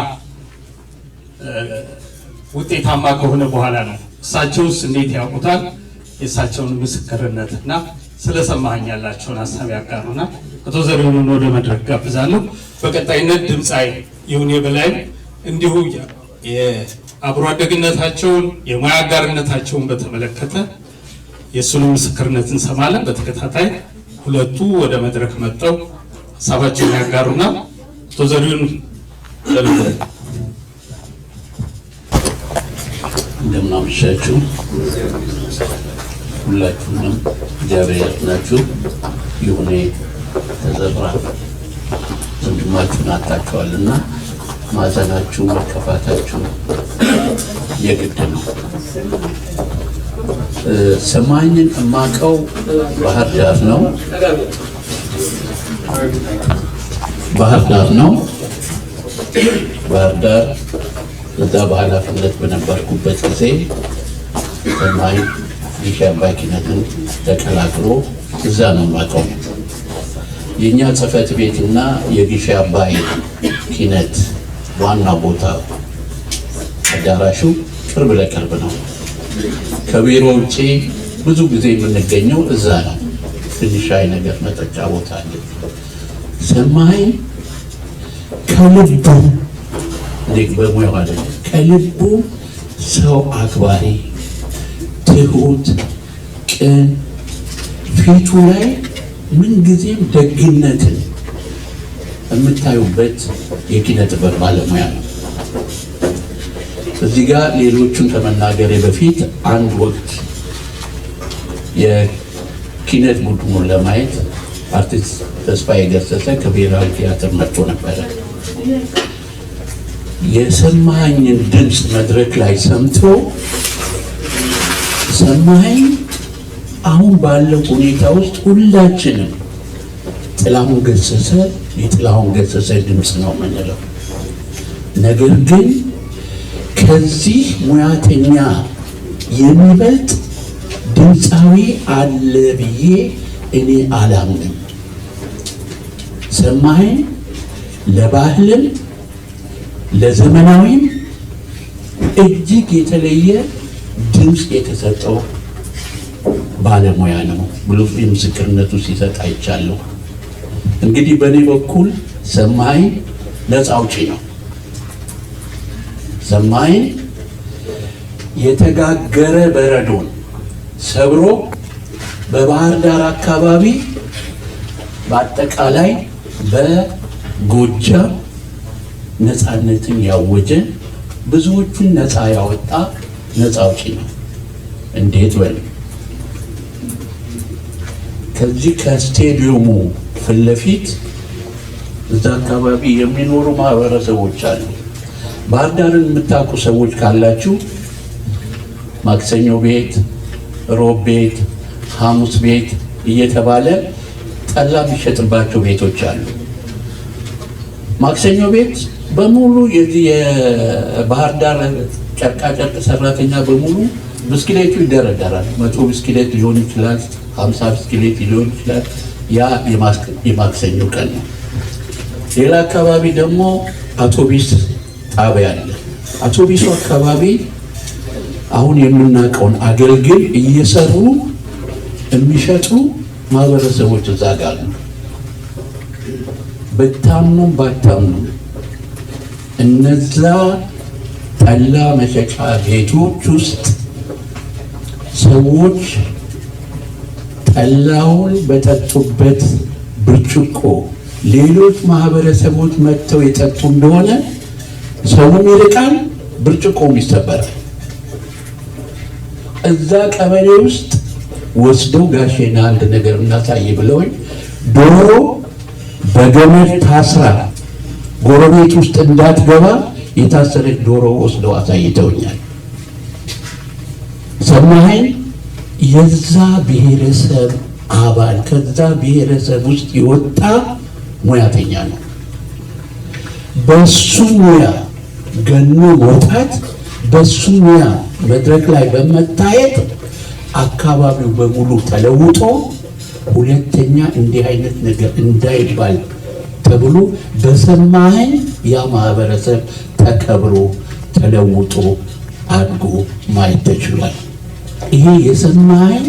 ውጤታማ ከሆነ በኋላ ነው። እሳቸውስ እንዴት ያውቁታል? የእሳቸውን ምስክርነትና ስለሰማኸኝ ያላቸውን ሀሳብ ያጋሩና አቶ ዘሪሁንን ወደ መድረክ ጋብዛለሁ። በቀጣይነት ድምፃዊ ይሁኔ በላይ እንዲሁ የአብሮ አደግነታቸውን የሙያ አጋርነታቸውን በተመለከተ የእሱንም ምስክርነት እንሰማለን። በተከታታይ ሁለቱ ወደ መድረክ መጥተው ሀሳባቸውን ያጋሩና አቶ ዘሪሁን እንደምን አመሻችሁ። ሁላችሁንም እግዚአብሔር ያጽናችሁ። ይሁኔ ተዘራ ወንድማችሁን አጣችኋልና ማዘናችሁ መከፋታችሁ የግድ ነው። ሰማኝን እማቀው ባህር ዳር ነው። ባህር ዳር እዛ በኃላፊነት በነበርኩበት ጊዜ ሰማኝ ጊሼ አባይ ኪነትን ተቀላቅሎ እዛ ነው የማውቀው። የእኛ ጽሕፈት ቤትና የጊሼ አባይ ኪነት ዋና ቦታ አዳራሹ ቅርብ ለቅርብ ነው። ከቢሮ ውጭ ብዙ ጊዜ የምንገኘው እዛ ነው። ትንሽ ሻይ ነገር መጠጫ ቦታ አለ። ሰማኝ ከልቡ እንዴት በሙያው አይደለም፣ ከልቡ ሰው አክባሪ፣ ትሁት፣ ቅን፣ ፊቱ ላይ ምንጊዜም ደግነትን የምታዩበት የኪነ ጥበብ ባለሙያ ነው። እዚህ ጋር ሌሎቹን ከመናገሬ በፊት አንድ ወቅት የኪነት ቡድኑን ለማየት አርቲስት ተስፋዬ ገሰሰ ከብሔራዊ ቲያትር መጥቶ ነበረ። የሰማኸኝን ድምፅ መድረክ ላይ ሰምቶ ሰማኸኝ አሁን ባለው ሁኔታ ውስጥ ሁላችንም ጥላሁን ገሰሰ የጥላሁን ገሰሰ ድምፅ ነው የምንለው። ነገር ግን ከዚህ ሙያተኛ የሚበልጥ ድምፃዊ አለ ብዬ እኔ አላምንም። ሰማኸኝ ለባህልም ለዘመናዊም እጅግ የተለየ ድምፅ የተሰጠው ባለሙያ ነው ብሎ ምስክርነቱ ሲሰጥ አይቻለሁ። እንግዲህ በእኔ በኩል ሰማኸኝ ነፃ አውጪ ነው። ሰማኸኝ የተጋገረ በረዶን ሰብሮ በባህር ዳር አካባቢ በአጠቃላይ በጎጃም ነፃነትን ያወጀ ብዙዎቹን ነፃ ያወጣ ነፃ አውጪ ነው። እንዴት በል ከዚህ ከስቴዲየሙ ፊት ለፊት እዛ አካባቢ የሚኖሩ ማህበረሰቦች አሉ። ባህር ዳርን የምታውቁ ሰዎች ካላችሁ ማክሰኞ ቤት፣ ሮብ ቤት፣ ሐሙስ ቤት እየተባለ ጠላ የሚሸጥባቸው ቤቶች አሉ። ማክሰኞ ቤት በሙሉ የዚህ የባህር ዳር ጨርቃጨርቅ ሰራተኛ በሙሉ ብስክሌቱ ይደረደራል። 100 ብስክሌት ሊሆን ይችላል፣ 50 ብስክሌት ሊሆን ይችላል። ያ የማክሰኞ ቀን ነው። ሌላ አካባቢ ደግሞ አውቶቢስ ጣቢያ አለ። አውቶቢሱ አካባቢ አሁን የምናውቀውን አገልግል እየሰሩ የሚሸጡ ማህበረሰቦች እዛ ጋር ነው። በታምኑም ባታምኑ እነዛ ጠላ መሸጫ ቤቶች ውስጥ ሰዎች ጠላውን በጠጡበት ብርጭቆ ሌሎች ማህበረሰቦች መጥተው የጠጡ እንደሆነ ሰውም ይርቃል፣ ብርጭቆም ይሰበራል። እዛ ቀበሌ ውስጥ ወስደው ጋሼና አንድ ነገር እናሳይ ብለውኝ ዶሮ በገመድ ታስራ ጎረቤት ውስጥ እንዳትገባ የታሰረች ዶሮ ወስደው አሳይተውኛል። ሰማኸኝ? የዛ ብሔረሰብ አባል ከዛ ብሔረሰብ ውስጥ የወጣ ሙያተኛ ነው። በሱ ሙያ ገኖ መውጣት፣ በሱ ሙያ መድረክ ላይ በመታየት አካባቢው በሙሉ ተለውጦ ሁለተኛ እንዲህ አይነት ነገር እንዳይባል ተብሎ በሰማኸኝ ያ ማህበረሰብ ተከብሮ ተለውጦ አድጎ ማየት ተችሏል። ይሄ የሰማኸኝ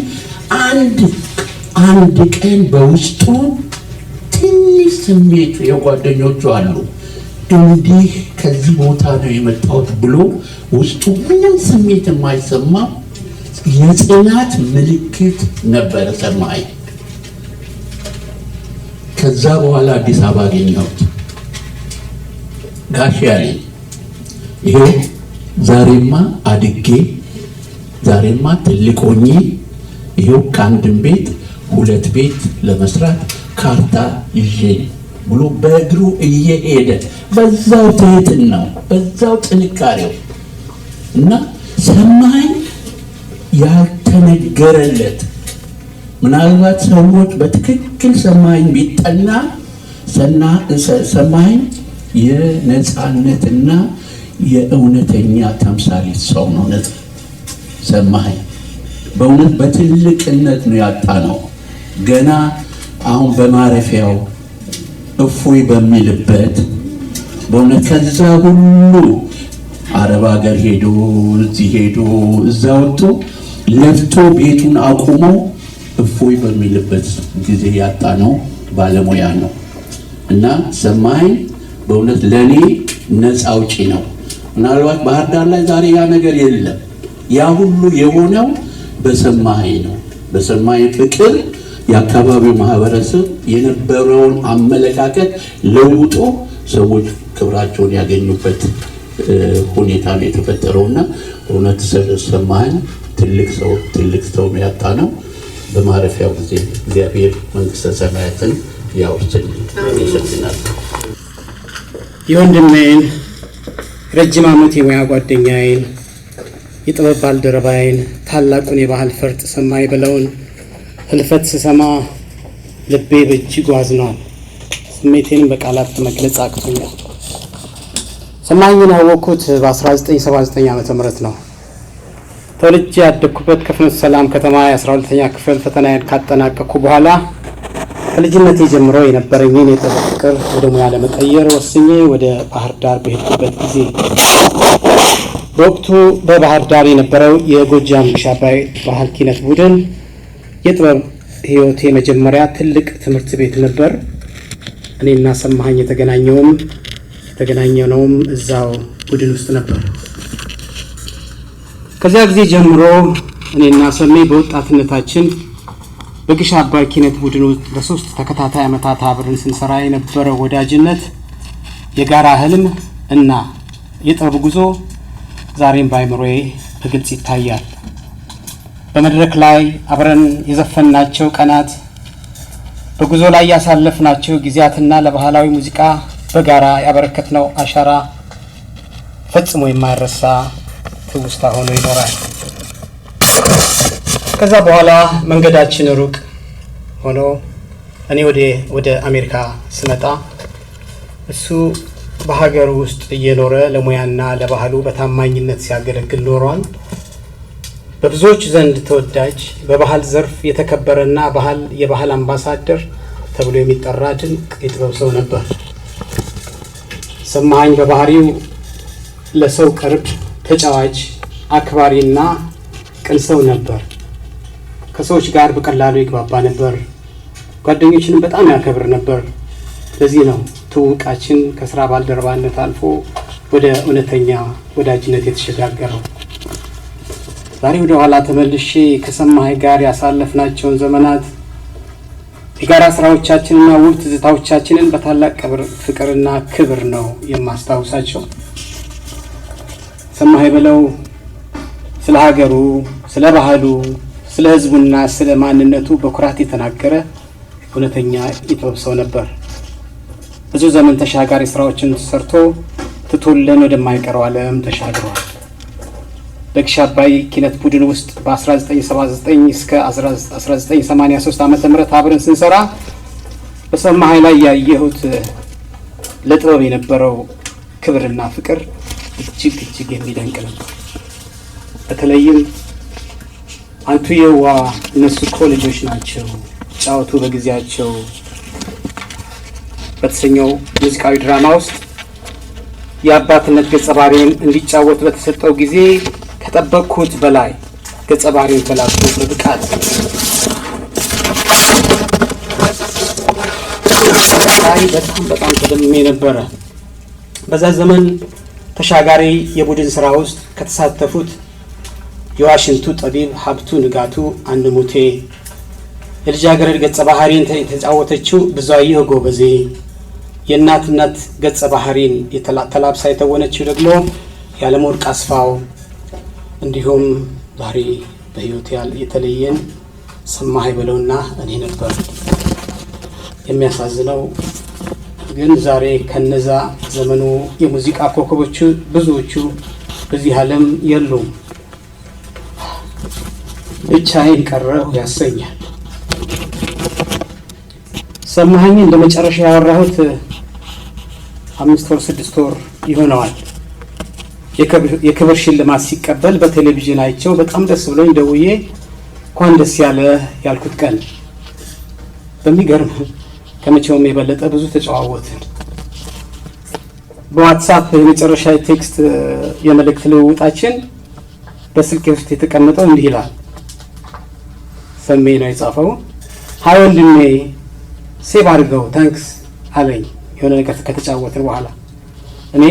አንድ ቀን በውስጡ ትንሽ ስሜት የጓደኞቹ አሉ እንዲህ ከዚህ ቦታ ነው የመጣሁት ብሎ ውስጡ ምንም ስሜት የማይሰማ የጽናት ምልክት ነበረ ሰማኸኝ። ከዛ በኋላ አዲስ አበባ አገኘሁት። ጋሼ ያለኝ ይሄው ዛሬማ አድጌ ዛሬማ ትልቅ ሆኜ ይሄው ከአንድም ቤት 2 ቤት ለመስራት ካርታ ይዤ ብሎ በእግሩ እየሄደ በዛው ትህትናው በዛው ጥንካሬው እና ሰማኸኝ ያልተነገረለት ምናልባት ሰዎች በትክክል ሰማኸኝ ቢጠና ሰማኸኝ የነፃነትና የእውነተኛ ተምሳሌት ሰው ነው። ሰማኸኝ በእውነት በትልቅነት ነው ያጣነው። ገና አሁን በማረፊያው እፎይ በሚልበት በእውነት ከዛ ሁሉ አረብ ሀገር ሄዶ እዚህ ሄዶ እዛ ወጥቶ ለፍቶ ቤቱን አቁሞ እፎይ በሚልበት ጊዜ ያጣነው ባለሙያ ነው እና ሰማኸኝ በእውነት ለኔ ነፃ አውጪ ነው። ምናልባት ባህር ዳር ላይ ዛሬ ያ ነገር የለም። ያ ሁሉ የሆነው በሰማኸኝ ነው። በሰማኸኝ ፍቅር የአካባቢው ማህበረሰብ የነበረውን አመለካከት ለውጦ ሰዎች ክብራቸውን ያገኙበት ሁኔታ ነው የተፈጠረውና እውነት ሰማኸኝ ትልቅ ሰው ያጣ ነው። በማረፊያው ጊዜ እግዚአብሔር መንግስተ ሰማያትን ያውርስልኝ። ይሰጥናል። የወንድሜን ረጅም ዓመት የሙያ ጓደኛዬን የጥበብ ባልደረባዬን ታላቁን የባህል ፈርጥ ሰማኸኝ በለውን ህልፈት ስሰማ ልቤ በእጅጉ አዝኗል። ስሜቴንም በቃላት መግለጽ አቅቶኛል። ሰማኸኝን ያወቅኩት በ1979 ዓ.ም ነው። ተወልጄ ያደግኩበት ከፍኖተ ሰላም ከተማ የ12ኛ ክፍል ፈተናዬን ካጠናቀቅኩ በኋላ ከልጅነቴ ጀምሮ የነበረኝን የጥበብ ፍቅር ወደ ሙያ ለመቀየር ወስኜ ወደ ባህር ዳር በሄድኩበት ጊዜ በወቅቱ በባህር ዳር የነበረው የጎጃም ግሽ አባይ ባህል ኪነት ቡድን የጥበብ ህይወቴ መጀመሪያ ትልቅ ትምህርት ቤት ነበር። እኔና ሰማኸኝ የተገናኘነውም እዛው ቡድን ውስጥ ነበር። ከዚያ ጊዜ ጀምሮ እኔና ሰሜ በወጣትነታችን በግሽ አባይ ኪነት ቡድን ውስጥ ለ3 ተከታታይ ዓመታት አብረን ስንሰራ የነበረው ወዳጅነት፣ የጋራ ህልም እና የጥበብ ጉዞ ዛሬም በአእምሮዬ በግልጽ ይታያል። በመድረክ ላይ አብረን የዘፈንናቸው ቀናት፣ በጉዞ ላይ ያሳለፍናቸው ጊዜያትና ለባህላዊ ሙዚቃ በጋራ ያበረከትነው አሻራ ፈጽሞ የማይረሳ ትውስታ ሆኖ ይኖራል። ከዛ በኋላ መንገዳችን ሩቅ ሆኖ እኔ ወደ አሜሪካ ስመጣ እሱ በሀገር ውስጥ እየኖረ ለሙያና ለባህሉ በታማኝነት ሲያገለግል ኖሯል። በብዙዎች ዘንድ ተወዳጅ፣ በባህል ዘርፍ የተከበረና የባህል አምባሳደር ተብሎ የሚጠራ ድንቅ የጥበብ ሰው ነበር። ሰማኸኝ በባህሪው ለሰው ቅርብ፣ ተጫዋች፣ አክባሪና ቅን ሰው ነበር። ከሰዎች ጋር በቀላሉ ይግባባ ነበር። ጓደኞችንም በጣም ያከብር ነበር። ለዚህ ነው ትውውቃችን ከስራ ባልደረባነት አልፎ ወደ እውነተኛ ወዳጅነት የተሸጋገረው። ዛሬ ወደ ኋላ ተመልሼ ከሰማኸኝ ጋር ያሳለፍናቸውን ዘመናት፣ የጋራ ስራዎቻችንና ውብ ትዝታዎቻችንን በታላቅ ፍቅርና ክብር ነው የማስታውሳቸው። ሰማኸኝ በለው ስለ ሀገሩ፣ ስለ ባህሉ፣ ስለ ህዝቡና ስለ ማንነቱ በኩራት የተናገረ እውነተኛ የጥበብ ሰው ነበር። ብዙ ዘመን ተሻጋሪ ስራዎችን ሰርቶ ትቶልን ወደማይቀረው ዓለም ተሻግሯል። በግሽ አባይ ኪነት ቡድን ውስጥ በ1979 እስከ 1983 ዓመተ ምህረት አብረን ስንሰራ በሰማኸኝ ላይ ያየሁት ለጥበብ የነበረው ክብርና ፍቅር እጅግ የሚደንቅ ነበር። በተለይም አንቱ የዋ እነሱ እኮ ልጆች ናቸው ጫወቱ በጊዜያቸው በተሰኘው ሙዚቃዊ ድራማ ውስጥ የአባትነት ገጸ ባህሪውን እንዲጫወት በተሰጠው ጊዜ ከጠበቅኩት በላይ ገጸ ባህሪውን ተላብሶ በብቃት በጣም ተደምሜ ነበረ። በዛ ዘመን ተሻጋሪ የቡድን ስራ ውስጥ ከተሳተፉት የዋሽንቱ ጠቢብ ሀብቱ ንጋቱ አንሙቴ፣ የልጃገረድ ገጸ ባህሪን የተጫወተችው ብዙአየሁ ጎበዜ፣ የእናትነት ገጸ ባህሪን ተላብሳ የተወነችው ደግሞ የዓለምወርቅ አስፋው፣ እንዲሁም ዛሬ በህይወት የተለየን ሰማኸኝ በለውና እኔ ነበር። የሚያሳዝነው ግን ዛሬ ከነዛ ዘመኑ የሙዚቃ ኮከቦቹ ብዙዎቹ በዚህ ዓለም የሉም። ብቻዬን ቀረሁ ያሰኛል። ሰማኸኝ እንደ መጨረሻ ያወራሁት 5 ወር 6 ወር ይሆነዋል። የክብር ሽልማት ሲቀበል በቴሌቪዥን አይቸው በጣም ደስ ብሎኝ ደውዬ እንኳን ደስ ያለ ያልኩት ቀን። በሚገርም ከመቼውም የበለጠ ብዙ ተጨዋወትን። በዋትስአፕ የመጨረሻ ቴክስት የመልእክት ልውውጣችን በስልክ ውስጥ የተቀመጠው እንዲህ ይላል። ሰሜ ነው የጻፈው። ሀይ ወንድሜ ሴቭ አድርገው ታንክስ አለኝ። የሆነ ነገር ከተጫወትን በኋላ እኔ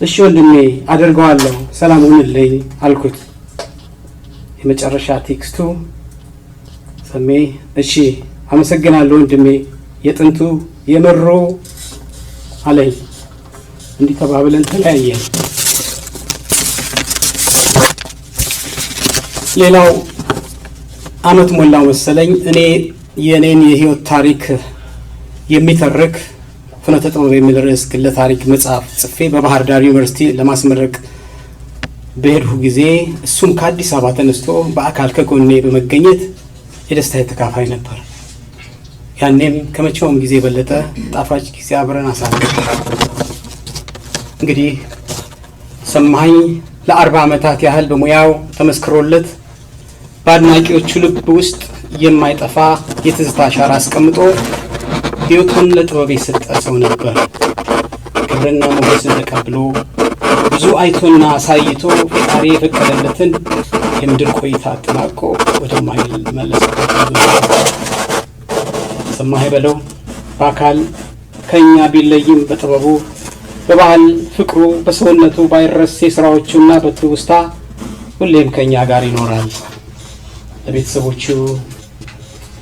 እሺ ወንድሜ አደርገዋለሁ ሰላም ሁንልኝ አልኩት። የመጨረሻ ቴክስቱ ሰሜ እሺ አመሰግናለሁ ወንድሜ የጥንቱ የመሮ አለኝ። እንዲህ ተባብለን ተለያየን። ሌላው አመት ሞላው መሰለኝ እኔ የኔን የህይወት ታሪክ የሚተርክ ፍኖተ ጥበብ የሚል ርዕስ ግለ ታሪክ መጽሐፍ ጽፌ በባህር ዳር ዩኒቨርሲቲ ለማስመረቅ በሄድሁ ጊዜ እሱም ከአዲስ አበባ ተነስቶ በአካል ከጎኔ በመገኘት የደስታ ተካፋይ ነበር። ያኔም ከመቼውም ጊዜ በለጠ ጣፋጭ ጊዜ አብረን አሳለፍን። እንግዲህ ሰማኸኝ ለ40 ዓመታት ያህል በሙያው ተመስክሮለት በአድናቂዎቹ ልብ ውስጥ የማይጠፋ የትዝታ አሻራ አስቀምጦ ህይወቱን ለጥበብ የሰጠ ሰው ነበር። ክብርና ሞገስን ተቀብሎ ብዙ አይቶና አሳይቶ ፈጣሪ የፈቀደለትን የምድር ቆይታ አጠናቆ ወደማይመለስበት ሰማኸኝ በለው በአካል ከኛ ቢለይም በጥበቡ በባህል ፍቅሩ በሰውነቱ ባይረሴ ስራዎቹና በትውስታ ሁሌም ከኛ ጋር ይኖራል። ለቤተሰቦቹ፣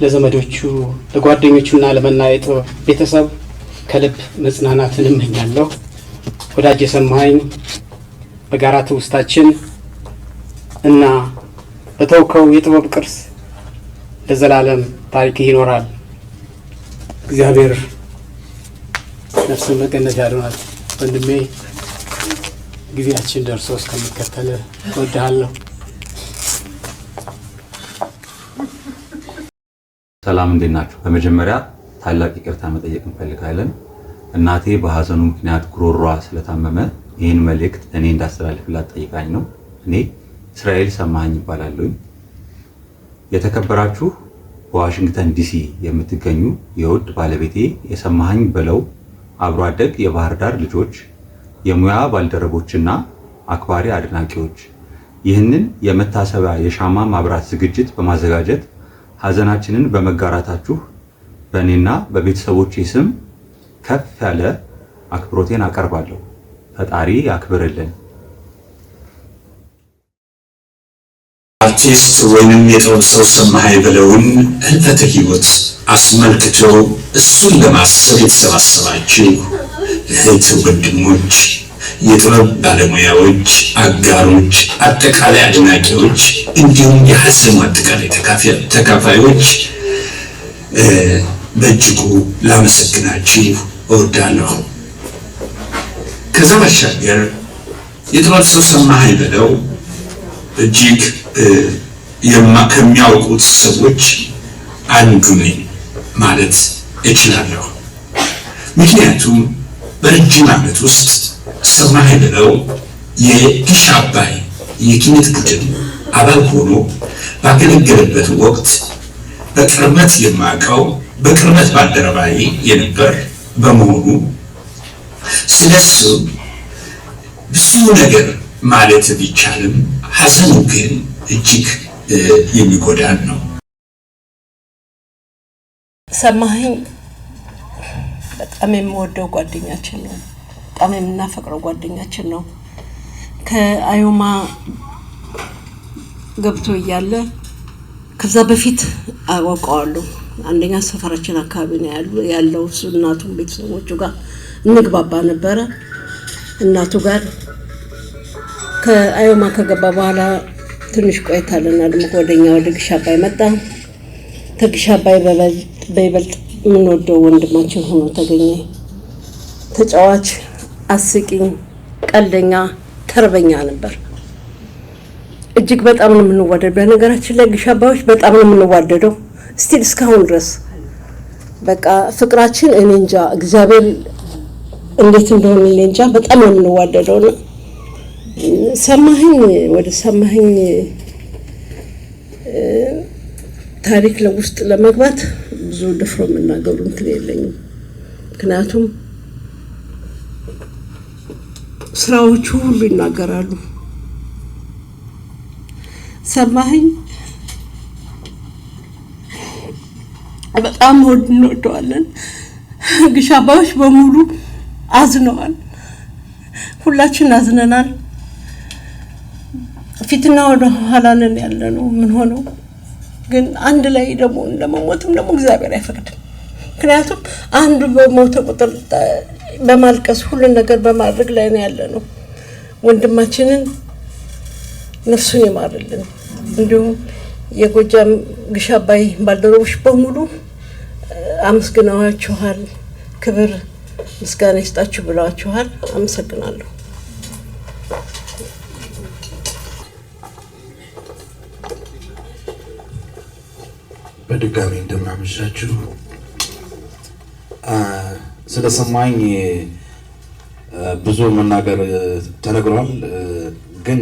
ለዘመዶቹ፣ ለጓደኞቹና ለመናየት ቤተሰብ ከልብ መጽናናትን እመኛለሁ። ወዳጅ ሰማኸኝ በጋራ ትውስታችን እና በተውከው የጥበብ ቅርስ ለዘላለም ታሪክ ይኖራል። እግዚአብሔር ነፍስን በገነት ያድናል። ወንድሜ ጊዜያችን ደርሶ እስከሚከተል እወድሃለሁ። ሰላም፣ እንዴት ናችሁ? በመጀመሪያ ታላቅ ይቅርታ መጠየቅ እንፈልጋለን። እናቴ በሀዘኑ ምክንያት ጉሮሯ ስለታመመ ይህን መልእክት እኔ እንዳስተላልፍላት ጠይቃኝ ነው። እኔ እስራኤል ሰማኸኝ ይባላለሁ። የተከበራችሁ በዋሽንግተን ዲሲ የምትገኙ የውድ ባለቤቴ የሰማኸኝ በለው አብሮ አደግ የባህር ዳር ልጆች፣ የሙያ ባልደረቦችና አክባሪ አድናቂዎች ይህንን የመታሰቢያ የሻማ ማብራት ዝግጅት በማዘጋጀት ሀዘናችንን በመጋራታችሁ በእኔና በቤተሰቦቼ ስም ከፍ ያለ አክብሮቴን አቀርባለሁ። ፈጣሪ ያክብርልን። አርቲስት ወይንም የጥበብ ሰው ሰማኸኝ በለውን ህልፈተ ህይወት አስመልክቶ እሱን ለማሰብ የተሰባሰባችሁ እህት ወንድሞች፣ የጥበብ ባለሙያዎች፣ አጋሮች፣ አጠቃላይ አድናቂዎች እንዲሁም የሀዘኑ አጠቃላይ ተካፋዮች በእጅጉ ላመሰግናችሁ እወዳለሁ። ከዛ ባሻገር የጥበብ ሰው ሰማኸኝ በለው እጅግ ከሚያውቁት ሰዎች አንዱ ነኝ ማለት እችላለሁ። ምክንያቱም በረጅም ዓመት ውስጥ ሰማኸኝ በለው የግሽ አባይ የኪነት ቡድን አባል ሆኖ ባገለገለበት ወቅት በቅርበት የማውቀው በቅርበት ባልደረባዬ የነበር በመሆኑ ስለሱ ብዙ ነገር ማለት ቢቻልም ሀዘኑ ግን እጅግ የሚጎዳን ነው። ሰማኸኝ በጣም የምወደው ጓደኛችን ነው። በጣም የምናፈቅረው ጓደኛችን ነው። ከአዮማ ገብቶ እያለ ከዛ በፊት አውቀዋለሁ። አንደኛ ሰፈራችን አካባቢ ነው ያለው። እሱ እናቱም ቤተሰቦቹ ጋር እንግባባ ነበረ። እናቱ ጋር ከአዮማ ከገባ በኋላ ትንሽ ቆይታለና ደግሞ ወደኛ ወደ ግሽ አባይ መጣ። ከግሽ አባይ በይበልጥ የምንወደው ወንድማችን ሆኖ ተገኘ። ተጫዋች፣ አስቂኝ፣ ቀልደኛ፣ ተርበኛ ነበር። እጅግ በጣም ነው የምንዋደደው። በነገራችን ላይ ግሽ አባዮች በጣም ነው የምንዋደደው ስቲል እስካሁን ድረስ። በቃ ፍቅራችን እኔ እንጃ እግዚአብሔር እንዴት እንደሆነ እኔ እንጃ። በጣም ነው የምንዋደደው ነው። ሰማኸኝ ወደ ሰማኸኝ ታሪክ ለውስጥ ለመግባት ብዙ ድፍሮ መናገሩ እንትን የለኝም። ምክንያቱም ስራዎቹ ሁሉ ይናገራሉ። ሰማኸኝ በጣም እንወደዋለን። ግሽ አባዮች በሙሉ አዝነዋል። ሁላችን አዝነናል። ፊትና ወደ ኋላ ነን ያለነው። ምን ሆነው ግን አንድ ላይ ደግሞ ለመሞትም ደግሞ እግዚአብሔር አይፈቅድም። ምክንያቱም አንዱ በሞተ ቁጥር በማልቀስ ሁሉ ነገር በማድረግ ላይ ነው ያለነው። ወንድማችንን ነፍሱን ይማርልን። እንዲሁም የጎጃም ግሽ አባይ ባልደረቦች በሙሉ አመስግነዋችኋል። ክብር ምስጋና ይስጣችሁ ብለዋችኋል። አመሰግናለሁ። በድጋሚ እንደምናመሻችሁ። ስለሰማኝ ብዙ መናገር ተነግሯል። ግን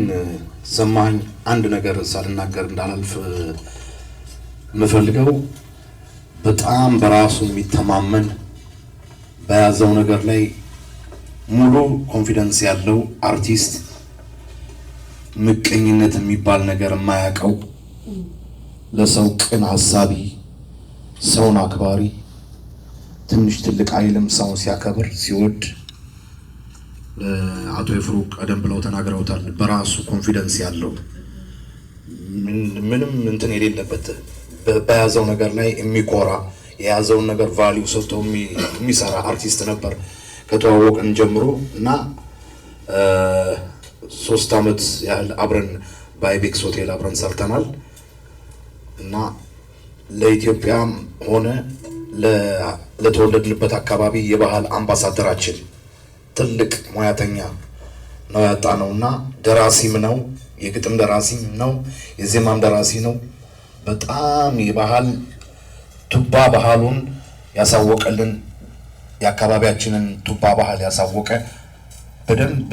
ሰማኝ አንድ ነገር ሳልናገር እንዳላልፍ የምፈልገው በጣም በራሱ የሚተማመን በያዘው ነገር ላይ ሙሉ ኮንፊደንስ ያለው አርቲስት፣ ምቀኝነት የሚባል ነገር የማያውቀው፣ ለሰው ቅን ሀሳቢ፣ ሰውን አክባሪ፣ ትንሽ ትልቅ አይልም፣ ሰውን ሲያከብር ሲወድ፣ አቶ ይፍሩ ቀደም ብለው ተናግረውታል። በራሱ ኮንፊደንስ ያለው ምንም እንትን የሌለበት በያዘው ነገር ላይ የሚኮራ የያዘውን ነገር ቫልዩ ሰጥቶ የሚሰራ አርቲስት ነበር ከተዋወቅን ጀምሮ እና 3 ዓመት ያህል አብረን በአይቤክስ ሆቴል አብረን ሰርተናል እና ለኢትዮጵያም ሆነ ለተወለድንበት አካባቢ የባህል አምባሳደራችን ትልቅ ሙያተኛ ነው ያጣነውና ደራሲም ነው፣ የግጥም ደራሲም ነው፣ የዜማም ደራሲ ነው። በጣም የባህል ቱባ ባህሉን ያሳወቀልን የአካባቢያችንን ቱባ ባህል ያሳወቀ በደንብ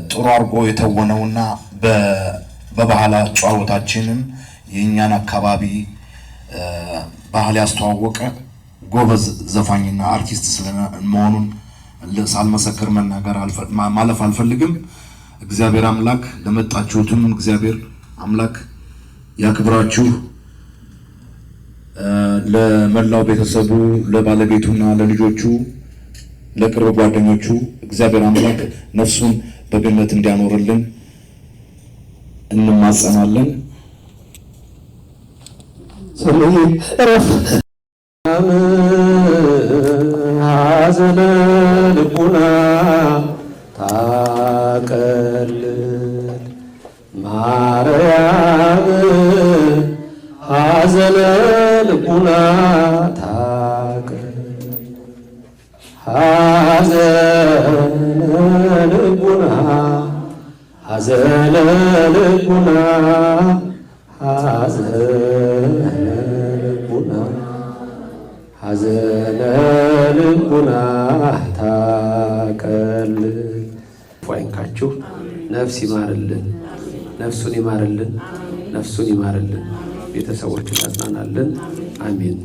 ጥሩ አድርጎ የተወነውና በባህል ጨዋታችንም የእኛን አካባቢ ባህል ያስተዋወቀ ጎበዝ ዘፋኝና አርቲስት ስለመሆኑን ሳልመሰክር ማለፍ አልፈልግም። እግዚአብሔር አምላክ ለመጣችሁትም እግዚአብሔር አምላክ ያክብራችሁ። ለመላው ቤተሰቡ፣ ለባለቤቱና ለልጆቹ፣ ለቅርብ ጓደኞቹ እግዚአብሔር አምላክ ነፍሱን በገነት እንዲያኖርልን እንማጸናለን። ሐዘነ ልቡና ታቀልል ማርያም ሐዘነ ልቡና ታቀልል ሐዘነ ልቡና ሐዘነ ልቡና ሐዘነ ልቡና ታቀልል። ፏይንካችሁ ነፍስ ይማርልን፣ ነፍሱን ይማርልን፣ ነፍሱን ይማርልን፣ ቤተሰቦቹን ያጽናናልን። አሜን።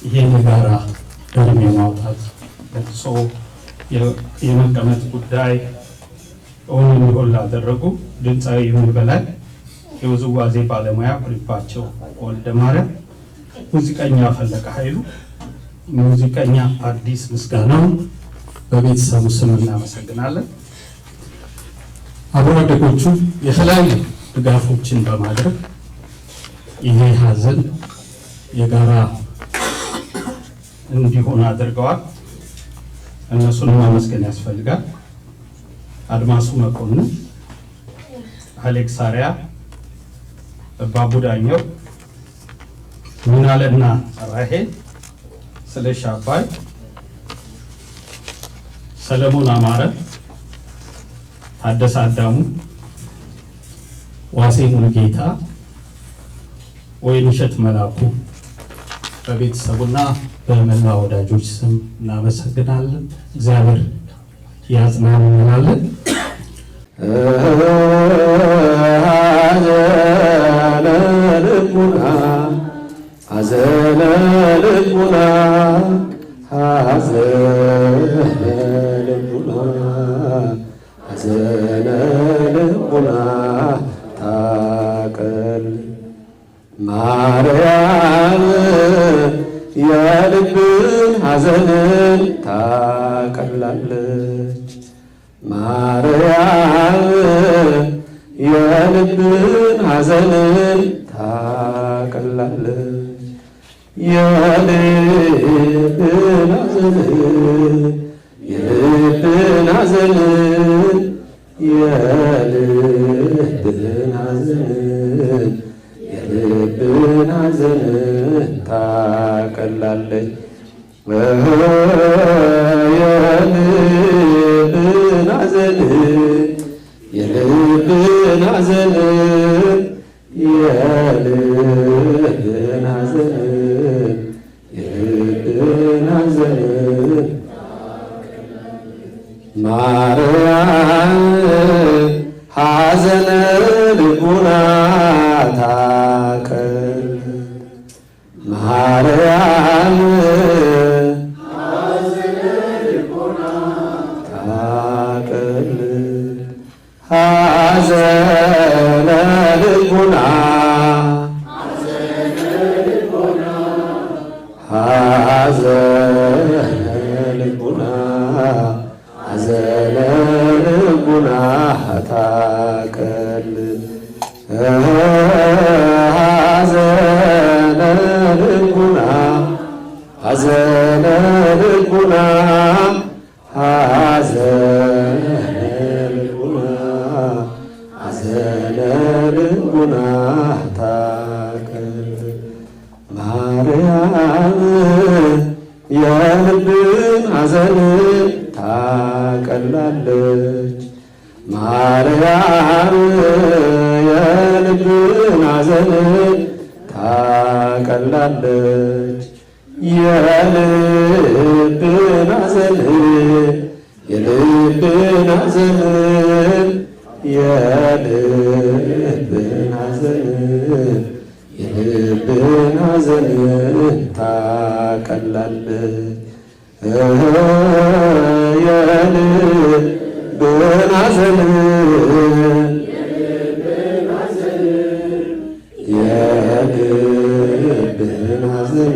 ይሄ የጋራ እርም የማውጣት ለቅሶ የመቀመጥ ጉዳይ እውን እንዲሆን ላደረጉ ድምፃዊ ይሁን በላይ፣ የውዝዋዜ ባለሙያ ኩሪባቸው ወልደ ማርያም፣ ሙዚቀኛ ፈለቀ ኃይሉ፣ ሙዚቀኛ አዲስ ምስጋናው በቤተሰቡ ስም እናመሰግናለን። አብሮ አደጎቹ የተለያዩ ድጋፎችን በማድረግ ይሄ ሀዘን የጋራ እንዲሆን አድርገዋል። እነሱንም ማመስገን ያስፈልጋል። አድማሱ መኮንን፣ አሌክስ አሪያ፣ ባቡዳኛው፣ ምናለና ራሄል፣ ስለሽ አባይ፣ ሰለሞን አማረ፣ ታደሰ አዳሙ፣ ዋሴ ሙሉጌታ፣ ወይንሸት መላኩ በቤተሰቡና በመላ ወዳጆች ስም እናመሰግናለን። እግዚአብሔር ያጽናን እንላለን። ሐዘነ ልቡና ሐዘነ ልቡና ሐዘነ ልቡና ታቀል ማርያም የልብን ሐዘንን ታቀላለች። ማርያም የልብን ሐዘንን ታቀላለች። የልብን ሐዘንን የልብን ሐዘንን የልብን ሐዘንን የልብን ሐዘንን ታቀላለች። የልብን ሐዘንን የልብን ሐዘንን የልብን ሐዘንን የልብን ሐዘንን ማርያም ሐዘነ ልቡና ታቀል ማርያም ታቀል ሐዘነ ልቡና ሐዘነ ልቡና ሐዘነ ልቡና ታቀል ሐዘነ ልቡና ሐዘነ ልቡና ሐዘነ ልቡና ሐዘነ ልቡና ታቀል ማርያም የልብን ሐዘን ታቀላለች ማርያም የልብን ሐዘን ታቀላለች የልብን ሐዘን የልብን ሐዘን የልብን ሐዘን የልብን ሐዘን ታቀላለች የልብን ሐዘን የልብን ሐዘን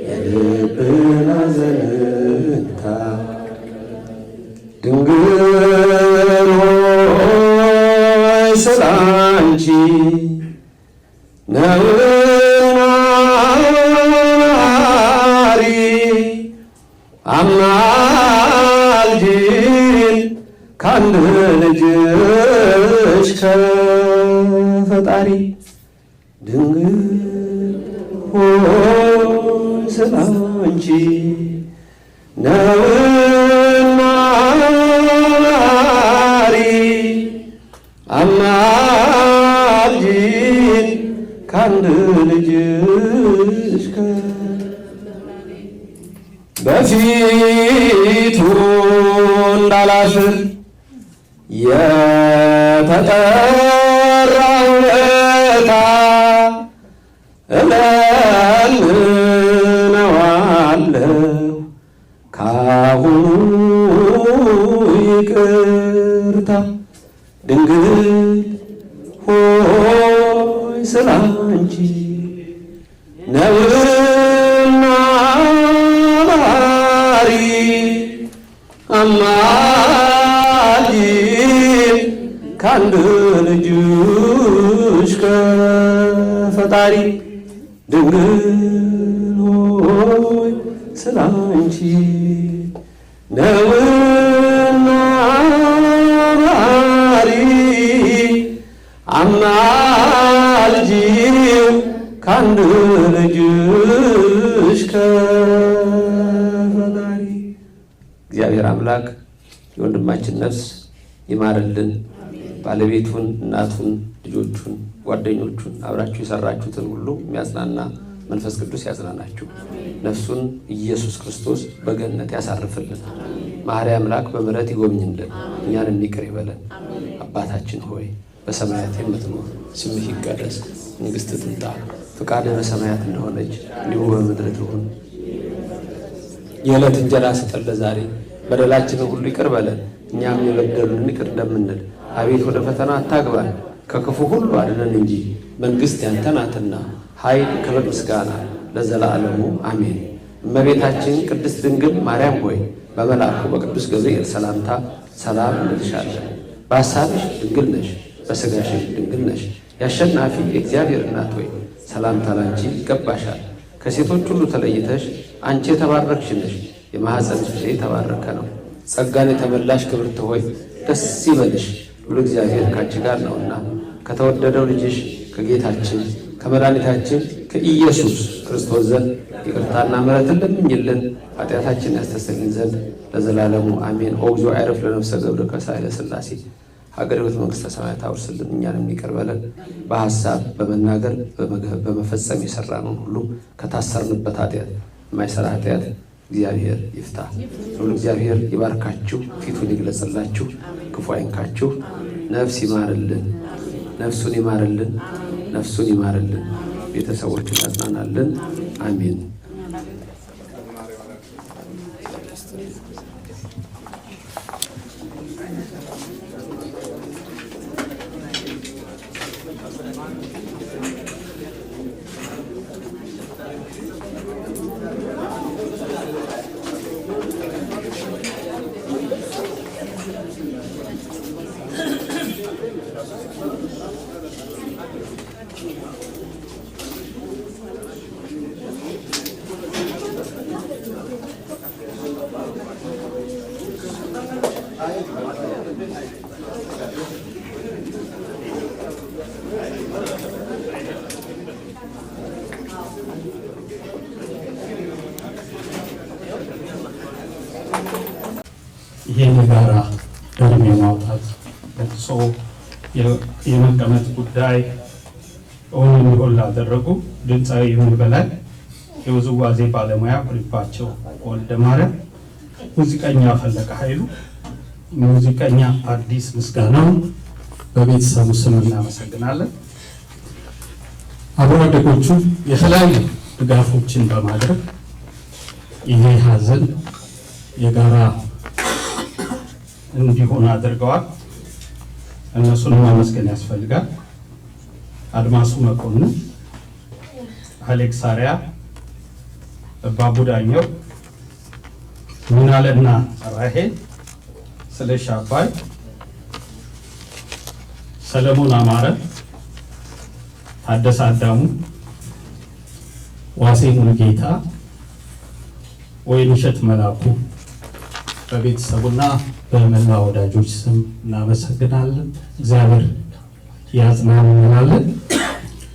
የልብን ሐዘን ድንግል ሆይ ስላንቺ ነውና ማሪ አማልጂን ካንድ ልጅሽ ከፈጣሪ ድንግል ሆይ ስላንቺ ነውና ማሪ አማልጂን ካንድ ልጅሽ በፊቱ እንዳላፍር የተጠራው ዕለት እለምነዋለሁ ካሁኑ ይቅርታ ድንግል ሆይ ስላንቺ ነውና ማሪ አማልጂን ካንድ ልጅሽ ከፈጣሪ ድንግል ሆይ ስላንቺ ነውና ማሪ አማልጂን ካንድ ልጅሽ ከፈጣሪ እግዚአብሔር አምላክ የወንድማችን ነፍስ ይማርልን። ባለቤቱን፣ እናቱን፣ ልጆቹን፣ ጓደኞቹን አብራችሁ የሰራችሁትን ሁሉ የሚያጽናና መንፈስ ቅዱስ ያጽናናችሁ። ነፍሱን ኢየሱስ ክርስቶስ በገነት ያሳርፍልን። ማርያም አምላክ በምሕረት ይጎብኝልን፣ እኛንም ይቅር ይበለን። አባታችን ሆይ በሰማያት የምትኖር ስምህ ይቀደስ፣ መንግሥትህ ትምጣ፣ ፈቃድህ በሰማያት እንደሆነች እንዲሁ በምድር ትሁን። የዕለት እንጀራ ስጠን ዛሬ፣ በደላችንን ሁሉ ይቅር በለን እኛም የበደሉንን ይቅር እንደምንል። አቤት ወደ ፈተና አታግባን፣ ከክፉ ሁሉ አድነን እንጂ መንግሥት ያንተ ናትና ኃይል፣ ክብር፣ ምስጋና ለዘላለሙ አሜን። እመቤታችን ቅድስት ድንግል ማርያም ሆይ በመልአኩ በቅዱስ ገብርኤል ሰላምታ ሰላም እንልሻለን። በሐሳብሽ ድንግል ነሽ፣ በሥጋሽም ድንግል ነሽ። የአሸናፊ የእግዚአብሔር እናት ሆይ ሰላምታ ላንቺ ይገባሻል። ከሴቶች ሁሉ ተለይተሽ አንቺ የተባረክሽ ነሽ፣ የማኅፀንሽ ፍሬ የተባረከ ነው። ጸጋን የተመላሽ ክብርት ሆይ ደስ ይበልሽ፣ ሁሉ እግዚአብሔር ካንቺ ጋር ነውና ከተወደደው ልጅሽ ከጌታችን ከመድኃኒታችን ከኢየሱስ ክርስቶስ ዘንድ ይቅርታና ምሕረትን ለምኝልን ኃጢአታችን ያስተሰርይልን ዘንድ ለዘላለሙ አሜን። ኦ እግዚኦ አይረፍ ለነፍሰ ገብርከ ኃይለ ሥላሴ ሀገረ ሕይወት መንግሥተ ሰማያት አውርስልን፣ እኛንም ይቅር በለን። በሐሳብ በመናገር በመፈጸም የሠራነውን ሁሉ ከታሰርንበት ኃጢአት የማይሠራ ኃጢአት እግዚአብሔር ይፍታ። ሁሉ እግዚአብሔር ይባርካችሁ፣ ፊቱን ይግለጽላችሁ፣ ክፉ አይንካችሁ። ነፍስ ይማርልን፣ ነፍሱን ይማርልን፣ ነፍሱን ይማርልን። ቤተሰቦቹን ያጽናናልን። አሜን። ይሄን የጋራ እርም የማውጣት ለቅሶ የመቀመጥ ጉዳይ እውን እንዲሆን ላደረጉ ድምፃዊ ይሁን በላይ፣ የውዝዋዜ ባለሙያ ኩሪባቸው ወልደ ማርያም፣ ሙዚቀኛ ፈለቀ ኃይሉ፣ ሙዚቀኛ አዲስ ምስጋናው በቤተሰቡ ስም እናመሰግናለን። አብሮ አደጎቹ የተለያዩ ድጋፎችን በማድረግ ይሄ ሀዘን የጋራ እንዲሆን አድርገዋል። እነሱንም ማመስገን ያስፈልጋል። አድማሱ መኮንን፣ አሌክስ አሪያ፣ ባቡዳኛው፣ ምናለና ራሄል፣ ስለሽ አባይ፣ ሰለሞን አማረ፣ ታደሰ አዳሙ፣ ዋሴ ሙሉጌታ፣ ወይንሸት መላኩ በቤተሰቡና በመላ ወዳጆች ስም እናመሰግናለን። እግዚአብሔር ያጽናን እንላለን።